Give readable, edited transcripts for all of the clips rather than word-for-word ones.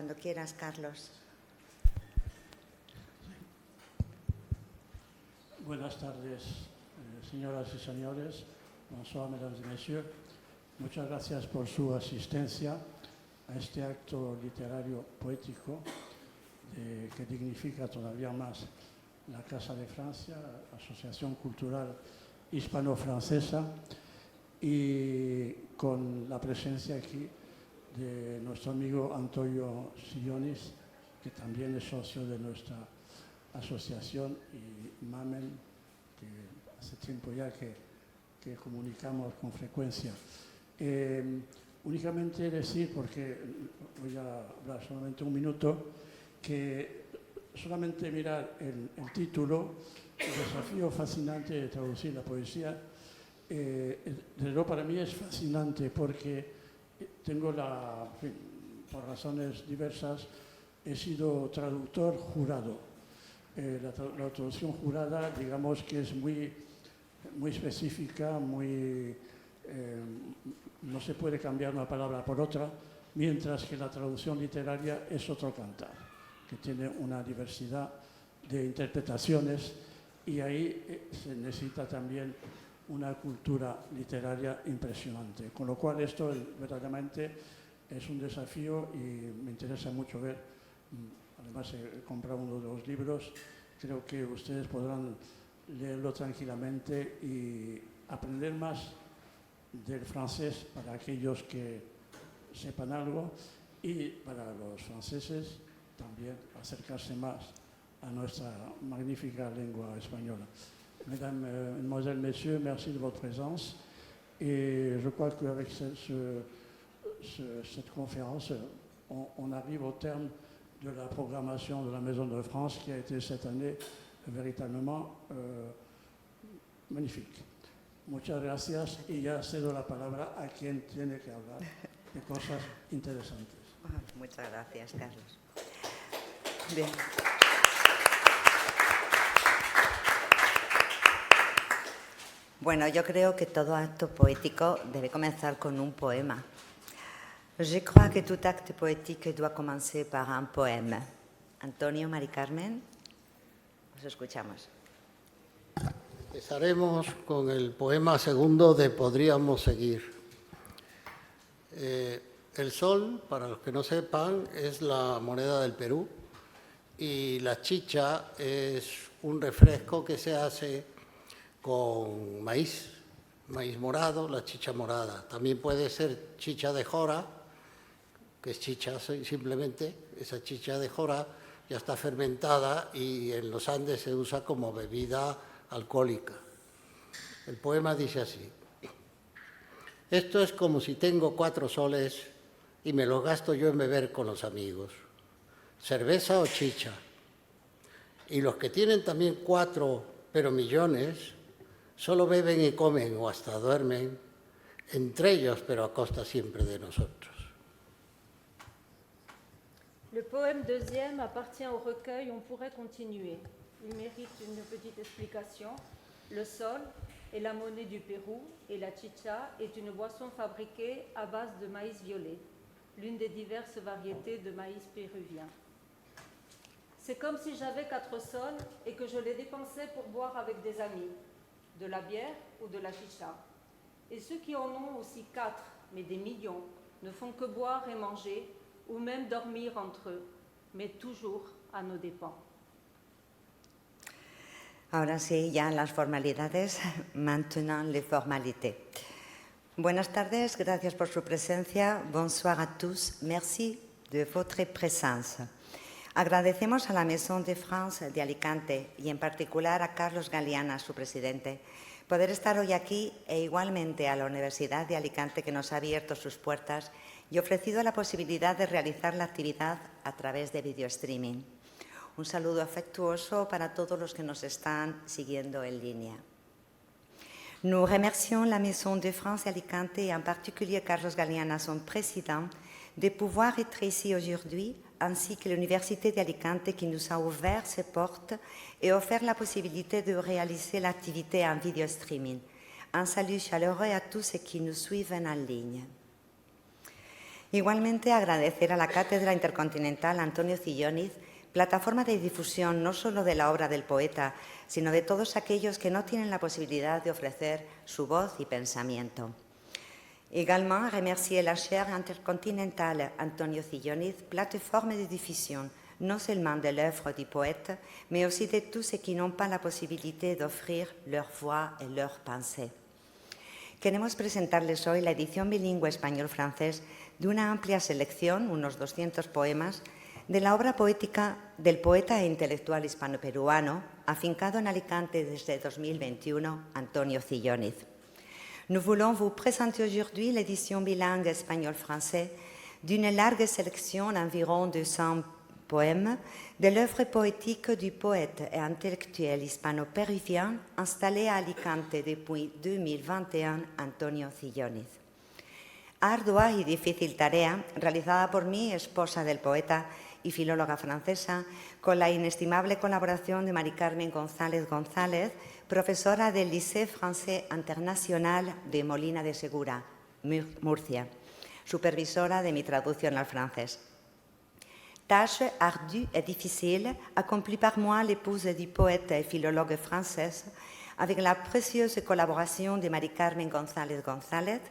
Cuando quieras, Carlos. Buenas tardes, señoras y señores. Bonsoir, mesdames y messieurs. Muchas gracias por su asistencia a este acto literario poético que dignifica todavía más la Casa de Francia, Asociación Cultural Hispano-Francesa, y con la presencia aquí de nuestro amigo Antonio Sillonis, que también es socio de nuestra asociación, y Mamen, que hace tiempo ya que comunicamos con frecuencia. Únicamente decir, porque voy a hablar solamente un minuto, que solamente mirar el título, el desafío fascinante de traducir la poesía, desde luego para mí es fascinante porque tengo por razones diversas, he sido traductor jurado. La traducción jurada, digamos que es muy específica, no se puede cambiar una palabra por otra, mientras que la traducción literaria es otro cantar, que tiene una diversidad de interpretaciones, y ahí se necesita también una cultura literaria impresionante. Con lo cual esto verdaderamente es un desafío y me interesa mucho ver. Además he comprado uno de los libros, creo que ustedes podrán leerlo tranquilamente y aprender más del francés para aquellos que sepan algo, y para los franceses también acercarse más a nuestra magnífica lengua española. Mesdames, Mesdemoiselles, Messieurs, merci de votre présence. Et je crois qu'avec cette conférence, on arrive au terme de la programmation de la Maison de France, qui a été cette année véritablement magnifique. Muchas gracias, y ya cedo la palabra a quien tiene que hablar de cosas interesantes. Muchas gracias, Carlos. Bien. Bueno, yo creo que todo acto poético debe comenzar con un poema. Je crois que tout acte poétique doit commencer par un poème. Antonio, Mari Carmen, os escuchamos. Empezaremos con el poema segundo de Podríamos seguir. El sol, para los que no sepan, es la moneda del Perú, y la chicha es un refresco que se hace con maíz morado, la chicha morada. También puede ser chicha de jora, que es chicha simplemente. Esa chicha de jora ya está fermentada y en los Andes se usa como bebida alcohólica. El poema dice así: esto es como si tengo 4 soles y me los gasto yo en beber con los amigos, cerveza o chicha. Y los que tienen también 4, pero millones, solo beben y comen o hasta duermen, entre ellos, pero a costa siempre de nosotros. Le poème deuxième appartient au recueil On pourrait continuer. Il mérite une petite explication. Le sol est la monnaie du Pérou et la chicha est une boisson fabriquée à base de maïs violet, l'une des diverses variétés de maïs péruvien. C'est comme si j'avais 4 sols et que je les dépensais pour boire avec des amis, de la bière ou de la chicha. Et ceux qui en ont aussi 4, mais des millions, ne font que boire et manger, ou même dormir entre eux, mais toujours à nos dépens. Ahora sí, ya las formalidades, maintenant les formalités. Buenas tardes, gracias por su presencia. Bonsoir à tous, merci de votre présence. Agradecemos a la Maison de France de Alicante y en particular a Carlos Galeana, su presidente, poder estar hoy aquí, e igualmente a la Universidad de Alicante, que nos ha abierto sus puertas y ofrecido la posibilidad de realizar la actividad a través de video streaming. Un saludo afectuoso para todos los que nos están siguiendo en línea. Nous remercions la Maison de France Alicante et en particulier Carlos Galeana, son président, de pouvoir être ici aujourd'hui, ainsi que l'Université d'Alicante qui nous a ouvert ses portes et offert la possibilité de réaliser l'activité en video streaming. Un salut chaleureux à tous ceux qui nous suivent en ligne. Igualmente, agradecer a la Cátedra Intercontinental Antonio Cilloniz, plataforma de difusión no solo de la obra del poeta, sino de todos aquellos que no tienen la posibilidad de ofrecer su voz y pensamiento. Également, remercier la chaire intercontinentale Antonio Cilloniz, plateforme de difusión non seulement de l'œuvre du poète, mais aussi de tous ceux qui n'ont pas la posibilité d'offrir leur voix et leur pensée. Queremos presentarles hoy la edición bilingüe español-francés de una amplia selección, unos 200 poemas, de la obra poética del poeta e intelectual hispano-peruano, afincado en Alicante desde 2021, Antonio Cilloniz. Nous voulons vous présenter aujourd'hui l'édition bilingue espagnol-français d'une large sélection d'environ 200 poèmes de l'œuvre poétique du poète et intellectuel hispano-péruvien installé à Alicante depuis 2021, Antonio Cilloniz. Ardua y difícil tarea realizada por mí, esposa del poeta y filóloga francesa, con la inestimable colaboración de Mari Carmen González González, profesora del Lycée Français International de Molina de Segura, Murcia, supervisora de mi traducción al francés. Tâche ardue et difficile, accomplie par moi, l'épouse du poète et philologue française, avec la précieuse collaboration de Marie-Carmen González González,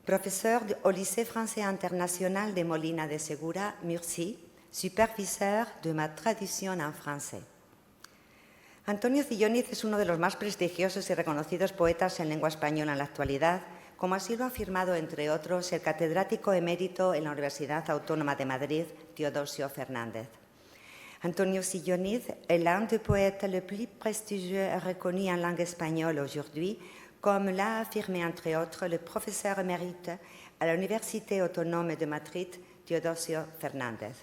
professeure au Lycée Français International de Molina de Segura, Murcie, superviseur de ma traducción en français. Antonio Cilloniz es uno de los más prestigiosos y reconocidos poetas en lengua española en la actualidad, como así lo ha afirmado, entre otros, el catedrático emérito en la Universidad Autónoma de Madrid, Teodosio Fernández. Antonio Cilloniz est l'un des poètes les plus prestigieux et reconnus en langue espagnole aujourd'hui, comme l'a affirmé, entre autres, le professeur émérite à l'Université Autónoma de Madrid, Teodosio Fernández.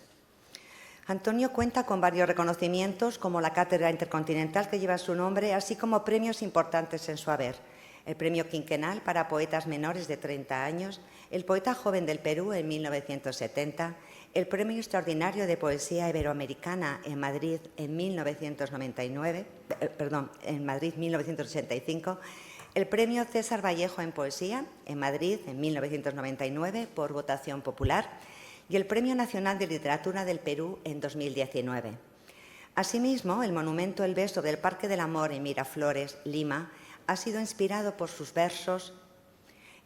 Antonio cuenta con varios reconocimientos, como la Cátedra Intercontinental que lleva su nombre, así como premios importantes en su haber. El Premio Quinquenal para Poetas Menores de 30 años, el Poeta Joven del Perú en 1970, el Premio Extraordinario de Poesía Iberoamericana en Madrid en 1985, el Premio César Vallejo en Poesía en Madrid en 1999 por votación popular y el Premio Nacional de Literatura del Perú en 2019. Asimismo, el monumento El Beso del Parque del Amor en Miraflores, Lima, ha sido inspirado por sus versos: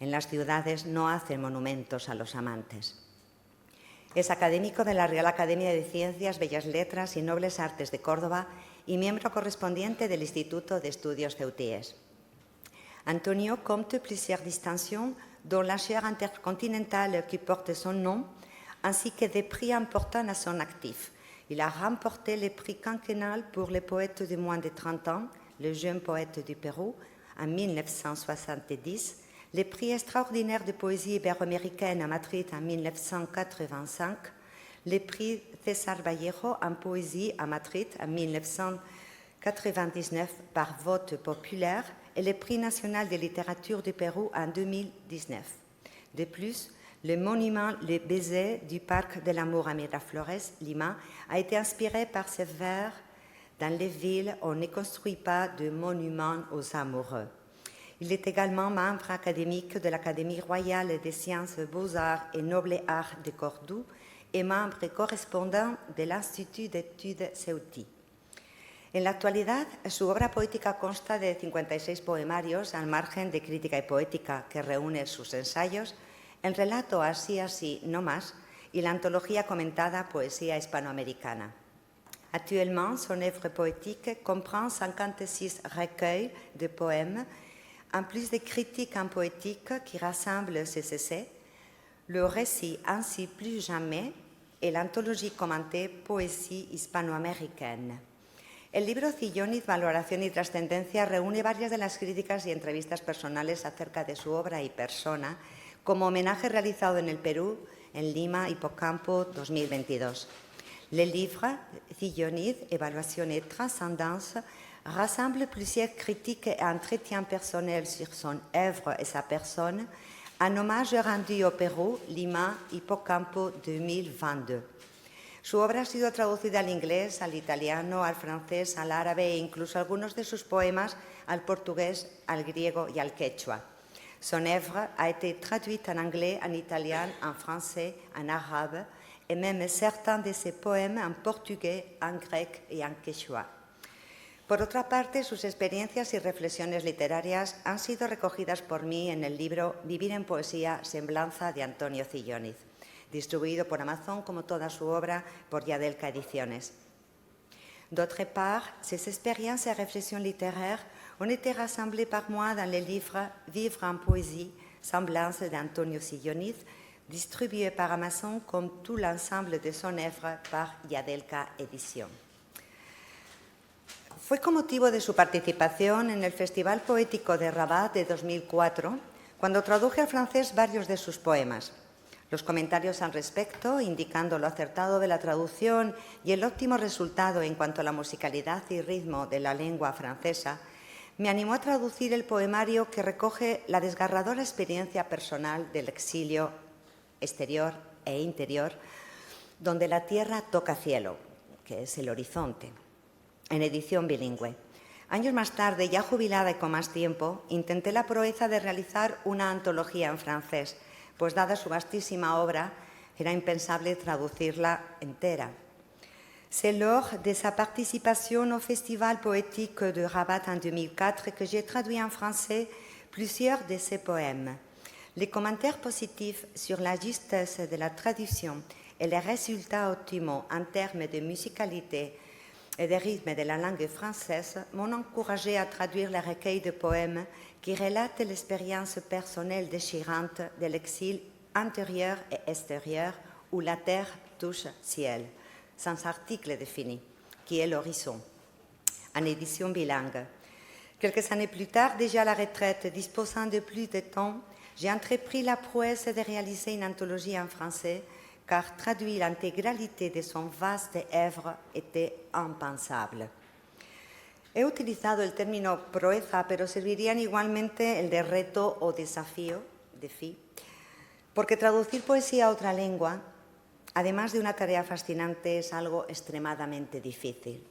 en las ciudades no hacen monumentos a los amantes. Es académico de la Real Academia de Ciencias, Bellas Letras y Nobles Artes de Córdoba y miembro correspondiente del Instituto de Estudios Ceutíes. Antonio compte plusieurs distinctions, dont la chaire intercontinentale qui porte son nom, ainsi que des prix importants à son actif. Il a remporté le prix quinquennal pour les poètes de moins de 30 ans, le jeune poète du Pérou, en 1970, le prix extraordinaire de poésie ibéro-américaine à Madrid en 1985, le prix César Vallejo en poésie à Madrid en 1999 par vote populaire et le prix national de littérature du Pérou en 2019. De plus, le monument Le Baiser du Parc de l'Amour à Miraflores, Lima, a été inspiré par ces vers: dans les villes, on ne construit pas de monuments aux amoureux. Il est également membre académique de l'Académie royale des sciences, beaux-arts et nobles arts de Cordoue et membre correspondant de l'Institut d'études Ceuti. En la actualidad, su obra poética consta de 56 poemarios al margen de Crítica y Poética, que reúne sus ensayos, el relato Así, así, no más, y la antología comentada Poesía hispanoamericana. Actuellement, son œuvre poétique comprend 56 recueils de poèmes, en plus de critiques en poétique qui rassemblent ses essais, le récit Ainsi plus jamais et l'anthologie commentée Poésie hispanoaméricaine. El libro Cilloniz, Valoración y Trascendencia reúne varias de las críticas y entrevistas personales acerca de su obra y persona, como homenaje realizado en el Perú, en Lima, Hipocampo 2022. Le livre Cilloniz, Évaluation et Transcendance rassemble plusieurs critiques et entretiens personnels sur son œuvre et sa personne, un hommage rendu au Perú, Lima, Hipocampo 2022. Su obra ha sido traducida al inglés, al italiano, al francés, al árabe e incluso algunos de sus poemas al portugués, al griego y al quechua. Son œuvre a été traduite en anglais, en italien, en français, en arabe, et même certains de ses poèmes en portugais, en grec y en quechua. Por otra parte, sus experiencias y reflexiones literarias han sido recogidas por mí en el libro Vivir en poesía, semblanza de Antonio Cilloniz, distribuido por Amazon como toda su obra por Yadelka Ediciones. D'autre part, ces expériences et réflexions littéraires ont été rassemblées par moi dans le livre Vivre en poésie, semblance d'Antonio Cilloniz, distribué par Amazon comme tout l'ensemble de son œuvre par Yadelka Edición. Fue con motivo de su participación en el Festival Poético de Rabat de 2004 cuando traduje al francés varios de sus poemas. Los comentarios al respecto, indicando lo acertado de la traducción y el óptimo resultado en cuanto a la musicalidad y ritmo de la lengua francesa, me animó a traducir el poemario que recoge la desgarradora experiencia personal del exilio exterior e interior, donde la tierra toca cielo, que es el horizonte, en edición bilingüe. Años más tarde, ya jubilada y con más tiempo, intenté la proeza de realizar una antología en francés, pues dada su vastísima obra, era impensable traducirla entera. C'est lors de sa participation au Festival poétique de Rabat en 2004 que j'ai traduit en français plusieurs de ses poèmes. Les commentaires positifs sur la justesse de la traduction et les résultats optimaux en termes de musicalité et de rythme de la langue française m'ont encouragé à traduire le recueil de poèmes qui relatent l'expérience personnelle déchirante de l'exil intérieur et extérieur où la terre touche ciel, sans article défini, qui est l'horizon, en édition bilingue. Quelques années plus tard, déjà à la retraite, disposant de plus de temps, j'ai entrepris la prouesse de réaliser une anthologie en français, car traduire l'intégralité de son vaste œuvre était impensable. He utilizado el término proeza, pero servirían igualmente el de reto o desafío, défi, porque traducir poesía a otra lengua, además de una tarea fascinante, es algo extremadamente difícil.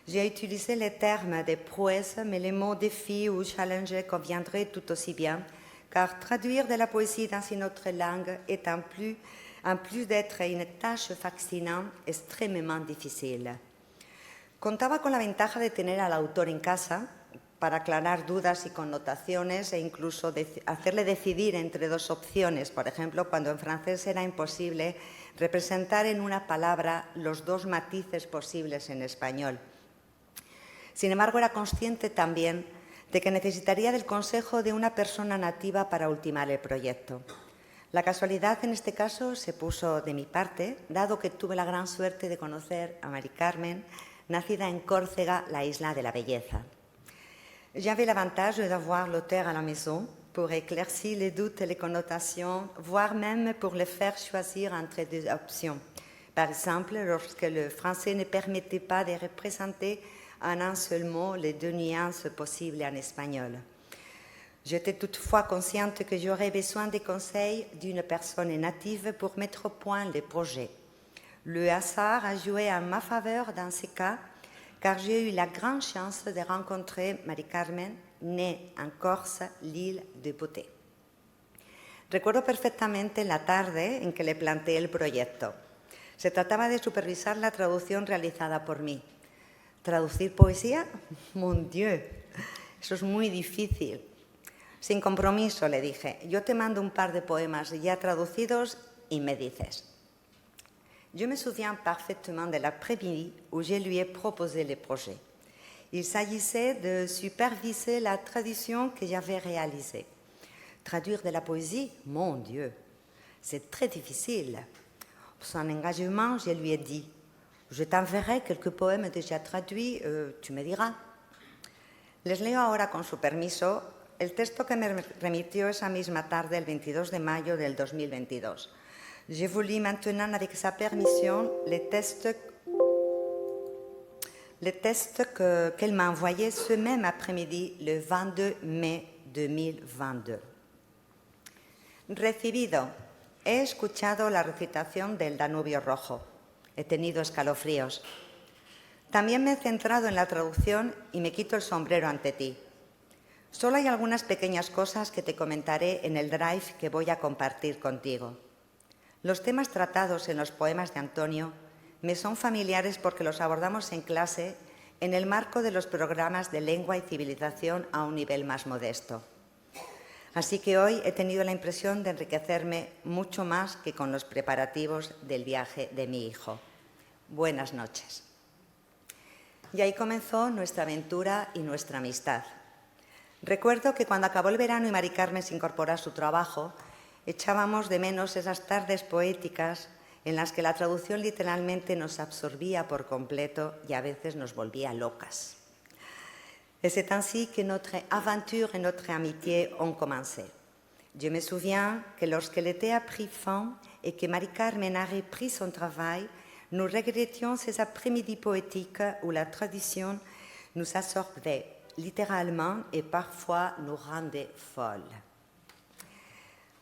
J'ai utilisé le terme de prouesse, mais les mots défi ou challenge conviendraient tout aussi bien, car traduire de la poésie dans une autre langue est en plus d'être une tâche fascinante, extremadamente difficile. Contaba con la ventaja de tener al autor en casa para aclarar dudas y connotaciones e incluso hacerle decidir entre dos opciones, por ejemplo, cuando en francés era imposible representar en una palabra los dos matices posibles en español. Sin embargo, era consciente también de que necesitaría del consejo de una persona nativa para ultimar el proyecto. La casualidad en este caso se puso de mi parte, dado que tuve la gran suerte de conocer a Mari Carmen, nacida en Córcega, la isla de la belleza. J'avais l'avantage d'avoir l'auteur à la maison pour éclaircir les doutes et les connotations, voire même pour le faire choisir entre deux options. Par exemple, lorsque le français ne permettait pas de représenter en un seul mot les deux nuances possibles en espagnol. J'étais toutefois consciente que j'aurais besoin des conseils d'une personne native pour mettre au point le projet. Le hasard a joué en ma faveur dans ce cas, car j'ai eu la grande chance de rencontrer Mari Carmen, née en Corse, l'île de Beauté. Recuerdo perfectamente la tarde en que le planteé el proyecto. Se trataba de supervisar la traducción realizada por mí. ¿Traducir poesía? Mon Dieu, eso es muy difícil. Sin compromiso, le dije, yo te mando un par de poemas ya traducidos y me dices. Je me souviens parfaitement de l'après-midi où je lui ai proposé le projet. Il s'agissait de superviser la traduction que j'avais réalisée. Traduire de la poésie, mon Dieu, c'est très difficile. Son engagement, je lui ai dit, je t'enverrai quelques poèmes déjà traduits, tu me diras. Les leo ahora con su permiso el texto que me remitió esa misma tarde, el 22 de mayo del 2022. Je vous lis maintenant avec sa permission le texte qu'elle m'a envoyé ce même après-midi, le 22 mai 2022. Recibido. He escuchado la recitación del Danubio Rojo. He tenido escalofríos. También me he centrado en la traducción y me quito el sombrero ante ti. Solo hay algunas pequeñas cosas que te comentaré en el drive que voy a compartir contigo. Los temas tratados en los poemas de Antonio me son familiares porque los abordamos en clase en el marco de los programas de lengua y civilización a un nivel más modesto. Así que hoy he tenido la impresión de enriquecerme mucho más que con los preparativos del viaje de mi hijo. Buenas noches. Y ahí comenzó nuestra aventura y nuestra amistad. Recuerdo que cuando acabó el verano y Mari Carmen se incorporó a su trabajo, echábamos de menos esas tardes poéticas en las que la traducción literalmente nos absorbía por completo y a veces nos volvía locas. Et c'est ainsi que notre aventure et notre amitié ont commencé. Je me souviens que lorsque l'été a pris fin et que Mari Carmen a repris son travail, nous regrettions ces après-midi poétiques où la traduction nous absorbait littéralement et parfois nous rendait folles.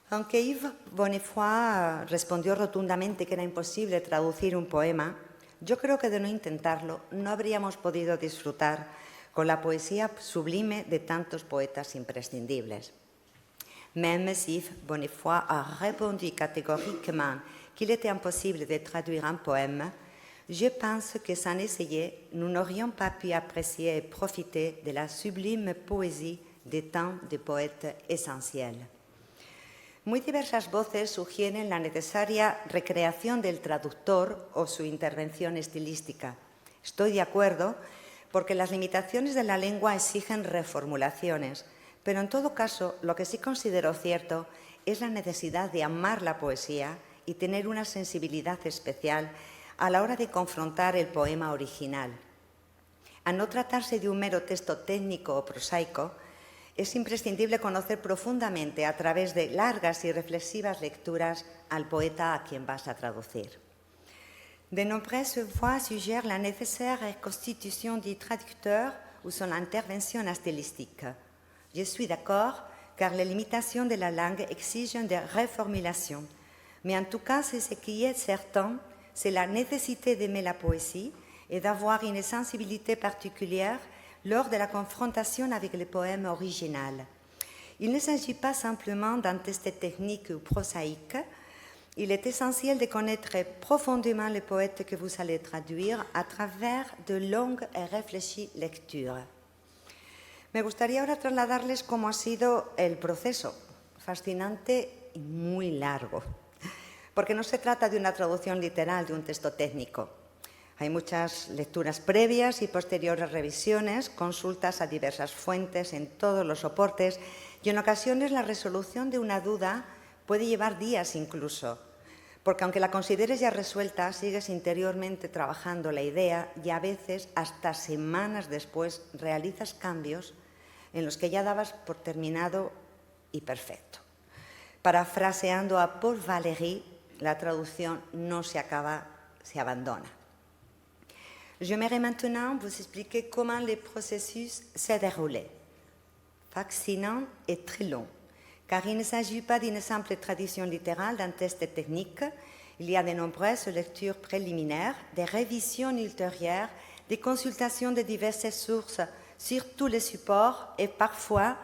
Aunque Yves Bonnefoy respondió rotundamente que era imposible traducir un poema, yo creo que de no intentarlo no habríamos podido disfrutar con la poesía sublime de tantos poetas imprescindibles. Même si Yves Bonnefoy a répondu catégoriquement qu'il était impossible de traduire un poème, je pense que sans essayer, nous n'aurions pas pu apprécier et profiter de la sublime poésie de tant de poètes essentiels. Muy diversas voces sugieren la necesaria recreación del traductor o su intervención estilística. Estoy de acuerdo porque las limitaciones de la lengua exigen reformulaciones, pero en todo caso lo que sí considero cierto es la necesidad de amar la poesía y tener una sensibilidad especial a la hora de confrontar el poema original. A no tratarse de un mero texto técnico o prosaico, es imprescindible conocer profundamente a través de largas y reflexivas lecturas al poeta a quien vas a traducir. De nombreuses voix suggèrent la nécessaire reconstitution du traducteur ou son intervention stylistique. Je suis d'accord, car les limitations de la langue exigent des reformulations. Mais en tout cas, ce qui est certain, c'est la nécessité d'aimer la poésie et d'avoir une sensibilité particulière lors de la confrontation avec le poème original. Il ne s'agit pas simplement d'un test technique ou prosaïque. Il est essentiel de connaître profondément le poète que vous allez traduire a travers de longues et réfléchies lectures. Me gustaría ahora trasladarles cómo ha sido el proceso, fascinante y muy largo, porque no se trata de una traducción literal de un texto técnico. Hay muchas lecturas previas y posteriores revisiones, consultas a diversas fuentes en todos los soportes y en ocasiones la resolución de una duda puede llevar días incluso, porque aunque la consideres ya resuelta, sigues interiormente trabajando la idea y a veces hasta semanas después realizas cambios en los que ya dabas por terminado y perfecto. Parafraseando a Paul Valéry, la traducción no se acaba, se abandona. J'aimerais maintenant vous expliquer comment le processus s'est déroulé. Fascinant et très long, car il ne s'agit pas d'une simple tradition littérale d'un test technique. Il y a de nombreuses lectures préliminaires, des révisions ultérieures, des consultations de diverses sources sur tous les supports et parfois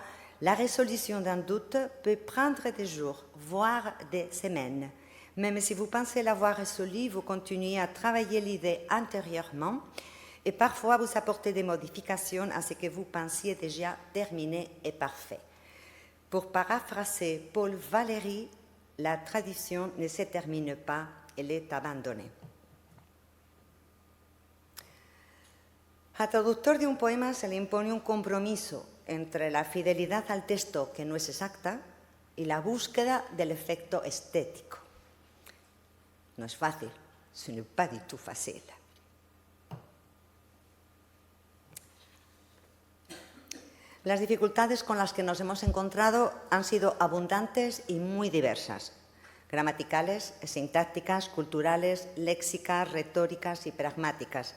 la résolution d'un doute peut prendre des jours, voire des semaines. Même si vous pensez l'avoir résolu, vous continuez à travailler l'idée intérieurement et parfois vous apportez des modifications à ce que vous pensiez déjà terminé et parfait. Pour paraphraser Paul Valéry, la tradition ne se termine pas, elle est abandonnée. Al traductor de un poema se le impone un compromiso entre la fidelidad al texto, que no es exacta, y la búsqueda del efecto estético. No es fácil, ce n'est pas du tout facile. Las dificultades con las que nos hemos encontrado han sido abundantes y muy diversas. Gramaticales, sintácticas, culturales, léxicas, retóricas y pragmáticas.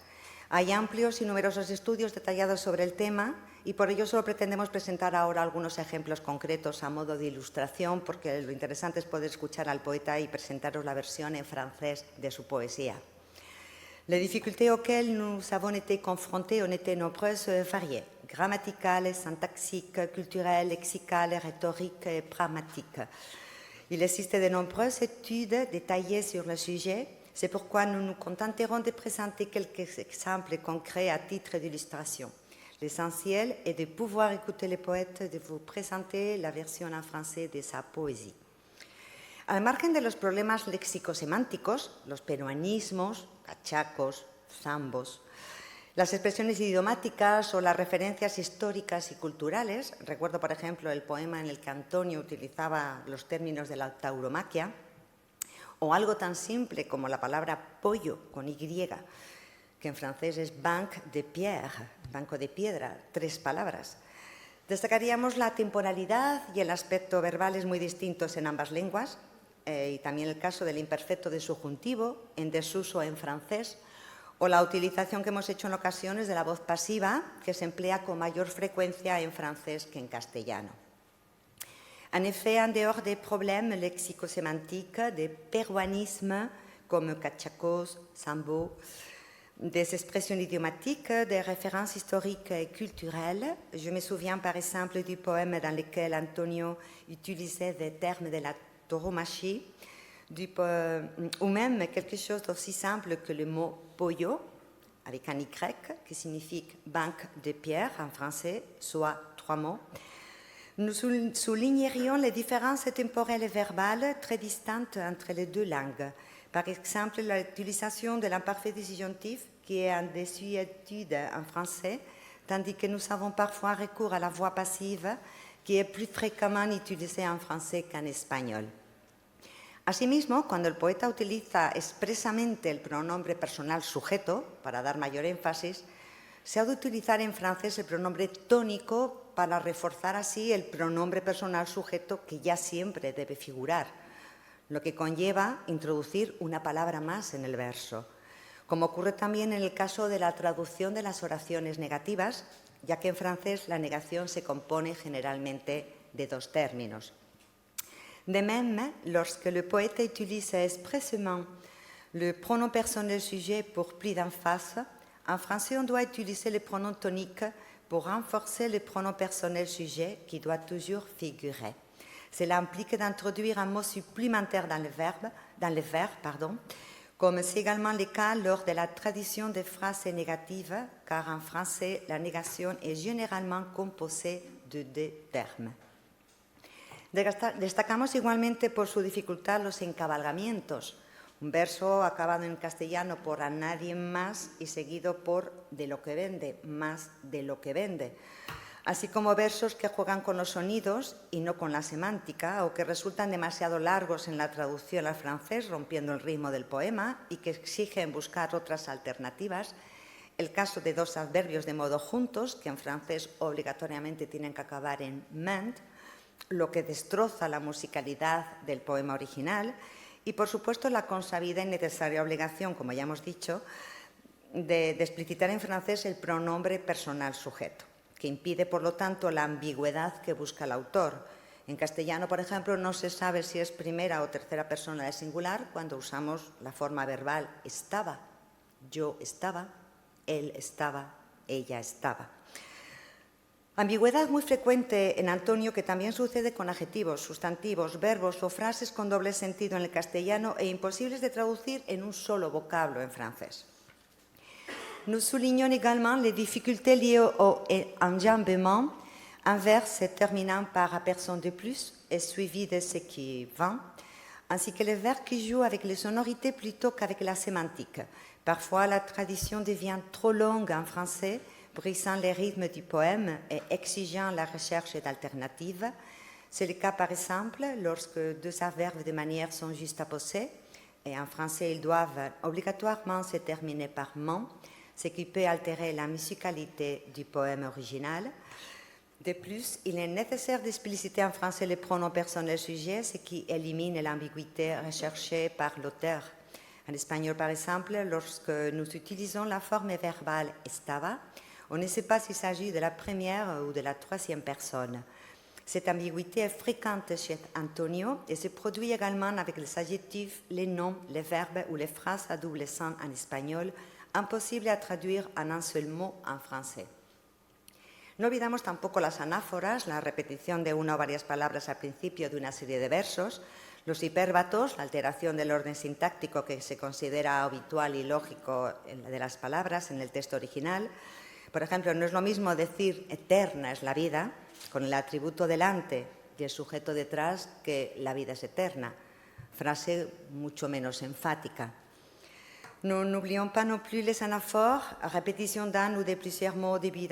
Hay amplios y numerosos estudios detallados sobre el tema y por ello solo pretendemos presentar ahora algunos ejemplos concretos a modo de ilustración, porque lo interesante es poder escuchar al poeta y presentaros la versión en francés de su poesía. Les difficultés auxquelles nous avons été confrontés ont été nombreuses et variées. grammaticales, syntaxiques, culturelles, lexicales, rhétoriques et pragmatiques. Il existe de nombreuses études détaillées sur le sujet. C'est pourquoi nous nous contenterons de présenter quelques exemples concrets à titre d'illustration. L'essentiel est de pouvoir écouter le poète, de vous présenter la version en français de sa poésie. Al margen de los problemas léxico-semánticos, los peruanismos, cachacos, zambos, las expresiones idiomáticas o las referencias históricas y culturales, recuerdo por ejemplo el poema en el que Antonio utilizaba los términos de la tauromaquia, o algo tan simple como la palabra pollo con Y, que en francés es banc de pierre, banco de piedra, 3 palabras. Destacaríamos la temporalidad y el aspecto verbales muy distintos en ambas lenguas, y también el caso del imperfecto de subjuntivo en desuso en francés, o la utilización que hemos hecho en ocasiones de la voz pasiva, que se emplea con mayor frecuencia en francés que en castellano. En effet, en dehors des problèmes lexico-sémantiques, des péruanismes comme cachacos, sambo, des expressions idiomatiques, des références historiques et culturelles. Je me souviens par exemple du poème dans lequel Antonio utilisait des termes de la tauromachie, ou même quelque chose d'aussi simple que le mot pollo, avec un Y, qui signifie banc de pierre en français, soit 3 mots. Nous soulignerions les différences temporelles et verbales très distantes entre les 2 langues. Par exemple, l'utilisation de l'imparfait disjonctif, qui est en désuétude en français, tandis que nous avons parfois recours à la voix passive, qui est plus fréquemment utilisée en français qu'en espagnol. Asimismo, cuando el poeta utiliza expresamente el pronombre personal sujeto, para dar mayor énfasis, se ha de utilizar en francés el pronombre tónico para reforzar así el pronombre personal sujeto que ya siempre debe figurar, lo que conlleva introducir una palabra más en el verso, como ocurre también en el caso de la traducción de las oraciones negativas, ya que en francés la negación se compone generalmente de 2 términos. De même, lorsque le poète utilise expressément le pronom personnel sujet pour plus d'emphase, en français on doit utiliser le pronom tonique pour renforcer le pronom personnel sujet qui doit toujours figurer. Cela implique d'introduire un mot supplémentaire dans le verbe, comme c'est également le cas lors de la tradition des phrases négatives, car en français, la négation est généralement composée de 2 termes. Destacamos igualmente por su dificultad los encabalgamientos. Un verso acabado en castellano por a nadie más y seguido por de lo que vende, más de lo que vende. Así como versos que juegan con los sonidos y no con la semántica, o que resultan demasiado largos en la traducción al francés, rompiendo el ritmo del poema, y que exigen buscar otras alternativas. El caso de 2 adverbios de modo juntos, que en francés obligatoriamente tienen que acabar en ment, lo que destroza la musicalidad del poema original, y por supuesto la consabida y necesaria obligación, como ya hemos dicho, de explicitar en francés el pronombre personal sujeto, que impide por lo tanto la ambigüedad que busca el autor. En castellano, por ejemplo, no se sabe si es primera o tercera persona de singular cuando usamos la forma verbal estaba, yo estaba, él estaba, ella estaba. Ambigüedad muy frecuente en Antonio, que también sucede con adjetivos, sustantivos, verbos o frases con doble sentido en el castellano e imposibles de traducir en un solo vocablo en francés. Nous soulignons également les difficultés liées au enjambement, un verbe se terminant par « personne de plus » et suivi de ce qui va, ainsi que les verbes qui jouent avec les sonorités plutôt qu'avec la sémantique. Parfois, la tradition devient trop longue en français, brisant les rythmes du poème et exigeant la recherche d'alternatives. C'est le cas, par exemple, lorsque 2 adverbes de manière sont juxtaposés, et en français, ils doivent obligatoirement se terminer par « ment », ce qui peut altérer la musicalité du poème original. De plus, il est nécessaire d'expliciter en français les pronoms personnels sujets, ce qui élimine l'ambiguïté recherchée par l'auteur. En espagnol, par exemple, lorsque nous utilisons la forme verbale « estaba », on ne sait pas s'il s'agit de la première ou de la 3e personne. Cette ambiguïté est fréquente chez Antonio et se produit également avec les adjectifs, les noms, les verbes ou les phrases à double sens en espagnol, impossible à traduire en un seul mot en français. No olvidamos tampoco las anáforas, la repetición de una o varias palabras al principio de una serie de versos, los hipérbatos, la alteración del orden sintáctico que se considera habitual y lógico de las palabras en el texto original. Por ejemplo, no es lo mismo decir eterna es la vida, con el atributo delante y el sujeto detrás, que la vida es eterna. Frase mucho menos enfática. Nous n'oublions pas non plus les anaphores, répétition d'un ou de plusieurs mots au début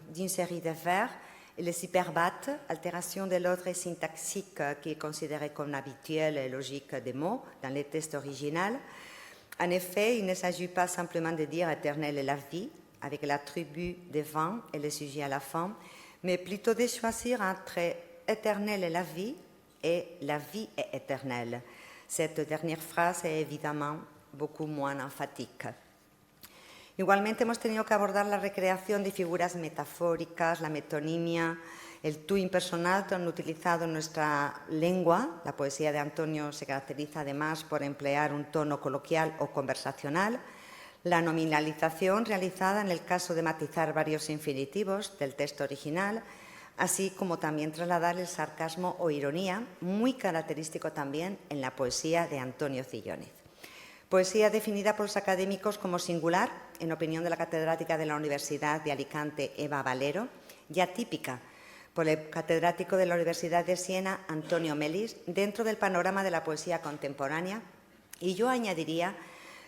d'une série de vers, et les hyperbates, altération de l'ordre syntaxique qui est considéré comme habituel et logique des mots dans les textes originaux. En effet, il ne s'agit pas simplement de dire éternel est la vie, avec l'attribut devant et le sujet à la fin, mais plutôt de choisir entre éternel est la vie et la vie est éternelle. Cette dernière phrase est évidemment beaucoup moins enfática. Igualmente hemos tenido que abordar la recreación de figuras metafóricas, la metonimia, el tú impersonal tan utilizado en nuestra lengua. La poesía de Antonio se caracteriza además por emplear un tono coloquial o conversacional. La nominalización realizada en el caso de matizar varios infinitivos del texto original, así como también trasladar el sarcasmo o ironía, muy característico también en la poesía de Antonio Cillóniz. Poesía definida por los académicos como singular, en opinión de la catedrática de la Universidad de Alicante, Eva Valero, y atípica por el catedrático de la Universidad de Siena, Antonio Melis, dentro del panorama de la poesía contemporánea, y yo añadiría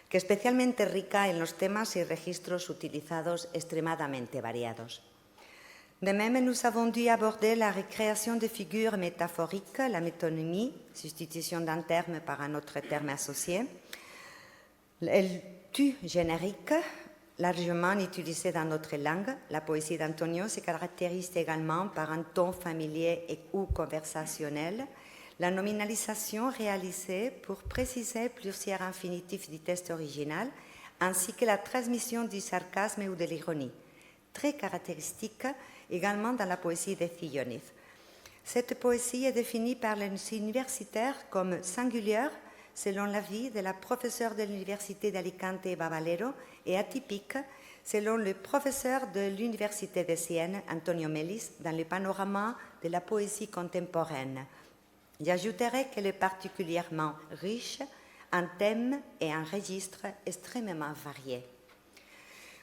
que especialmente rica en los temas y registros utilizados extremadamente variados. De même, nous avons dû aborder la récréation de figures métaphoriques, la métonymie, substitution d'un terme par un autre terme associé, el tu générique, largement utilisé dans notre langue. La poésie d'Antonio se caractérise également par un ton familier et ou conversationnel. La nominalisation réalisée pour préciser plusieurs infinitifs du texte original, ainsi que la transmission du sarcasme ou de l'ironie, très caractéristique également dans la poésie de Cillóniz. Cette poésie est définie par les universitaires comme singulière, selon l'avis de la professeure de l'Université d'Alicante, Eva Valero, et atypique, selon le professeur de l'Université de Sienne, Antonio Melis, dans le panorama de la poésie contemporaine. J'ajouterai qu'elle est particulièrement riche en thèmes et en registres extrémement variés.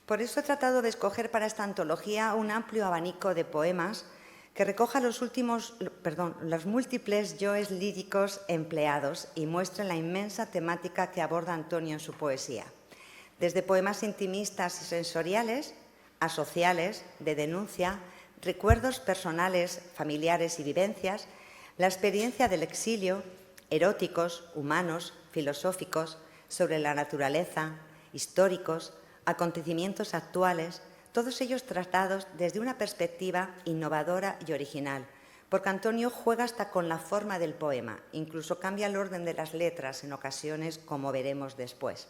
Por eso he tratado de escoger para esta antología un amplio abanico de poemas que recoja los múltiples yoes líricos empleados y muestre la inmensa temática que aborda Antonio en su poesía, desde poemas intimistas y sensoriales a sociales, de denuncia, recuerdos personales, familiares y vivencias, la experiencia del exilio, eróticos, humanos, filosóficos, sobre la naturaleza, históricos, acontecimientos actuales, todos ellos tratados desde una perspectiva innovadora y original, porque Antonio juega hasta con la forma del poema, incluso cambia el orden de las letras en ocasiones, como veremos después.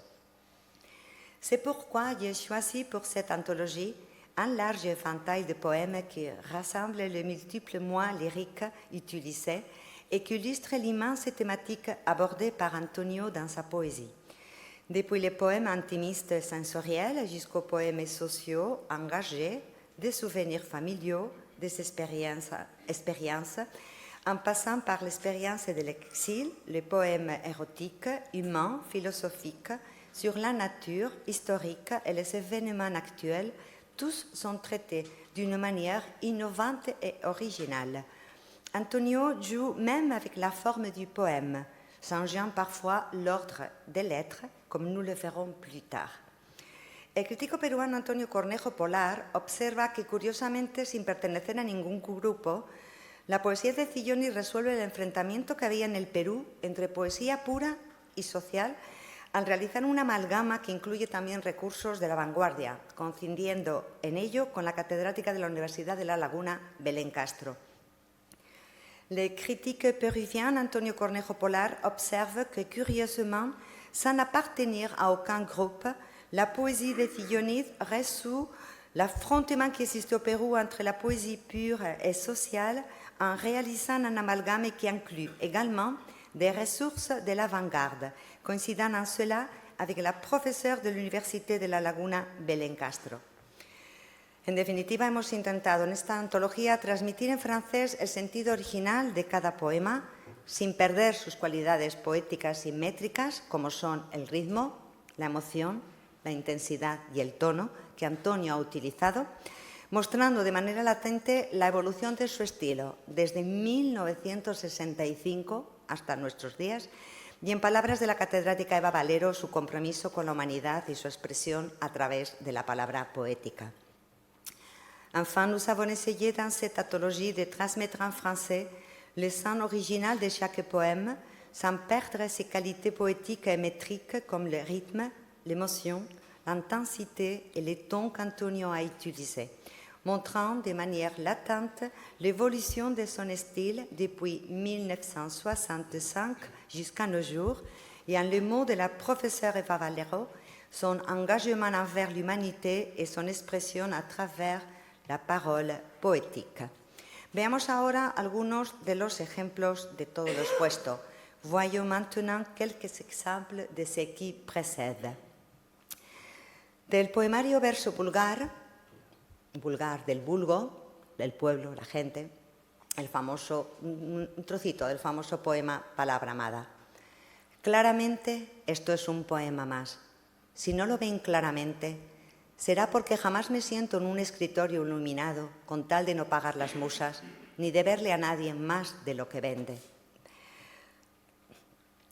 C'est pourquoi j'ai choisi pour cette anthologie un large éventail de poèmes qui rassemblent les multiples mots lyriques utilisés et qui illustrent l'immense thématique abordée par Antonio dans sa poésie. Depuis les poèmes intimistes et sensoriels jusqu'aux poèmes sociaux, engagés, des souvenirs familiaux, des expériences, en passant par l'expérience de l'exil, les poèmes érotiques, humains, philosophiques, sur la nature, historique et les événements actuels, tous sont traités d'une manière innovante et originale. Antonio joue même avec la forme du poème, changeant parfois l'ordre des lettres, como nous le verrons plus tard. El crítico peruano Antonio Cornejo Polar observa que, curiosamente, sin pertenecer a ningún grupo, la poesía de Cillóniz resuelve el enfrentamiento que había en el Perú entre poesía pura y social al realizar una amalgama que incluye también recursos de la vanguardia, coincidiendo en ello con la catedrática de la Universidad de La Laguna, Belén Castro. Le critique péruvien Antonio Cornejo Polar observe que, curieusement, sans appartenir à aucun groupe, la poésie de Cillóniz résout l'affrontement qui existe au Pérou entre la poésie pure et sociale en réalisant un amalgame qui inclut également des ressources de l'avant-garde, coïncidant en cela avec la professeure de l'Université de La Laguna, Belén Castro. En definitiva, hemos intentado en esta antología transmitir en francés el sentido original de cada poema, sin perder sus cualidades poéticas y métricas, como son el ritmo, la emoción, la intensidad y el tono que Antonio ha utilizado, mostrando de manera latente la evolución de su estilo desde 1965 hasta nuestros días, y en palabras de la catedrática Eva Valero, su compromiso con la humanidad y su expresión a través de la palabra poética. Enfin, nous avons essayé dans cette anthologie de transmettre en français le son original de chaque poème sans perdre ses qualités poétiques et métriques comme le rythme, l'émotion, l'intensité et les tons qu'Antonio a utilisés, montrant de manière latente l'évolution de son style depuis 1965 jusqu'à nos jours, et en les mots de la professeure Eva Valero, son engagement envers l'humanité et son expression à travers la parole poétique. Veamos ahora algunos de los ejemplos de todo lo expuesto. Voyons maintenant quelques exemples de ce qui précède. Del poemario Verso vulgar, vulgar del vulgo, del pueblo, la gente, el famoso, un trocito del famoso poema Palabra amada. Claramente, esto es un poema más. Si no lo ven claramente, será porque jamás me siento en un escritorio iluminado con tal de no pagar las musas, ni de verle a nadie más de lo que vende.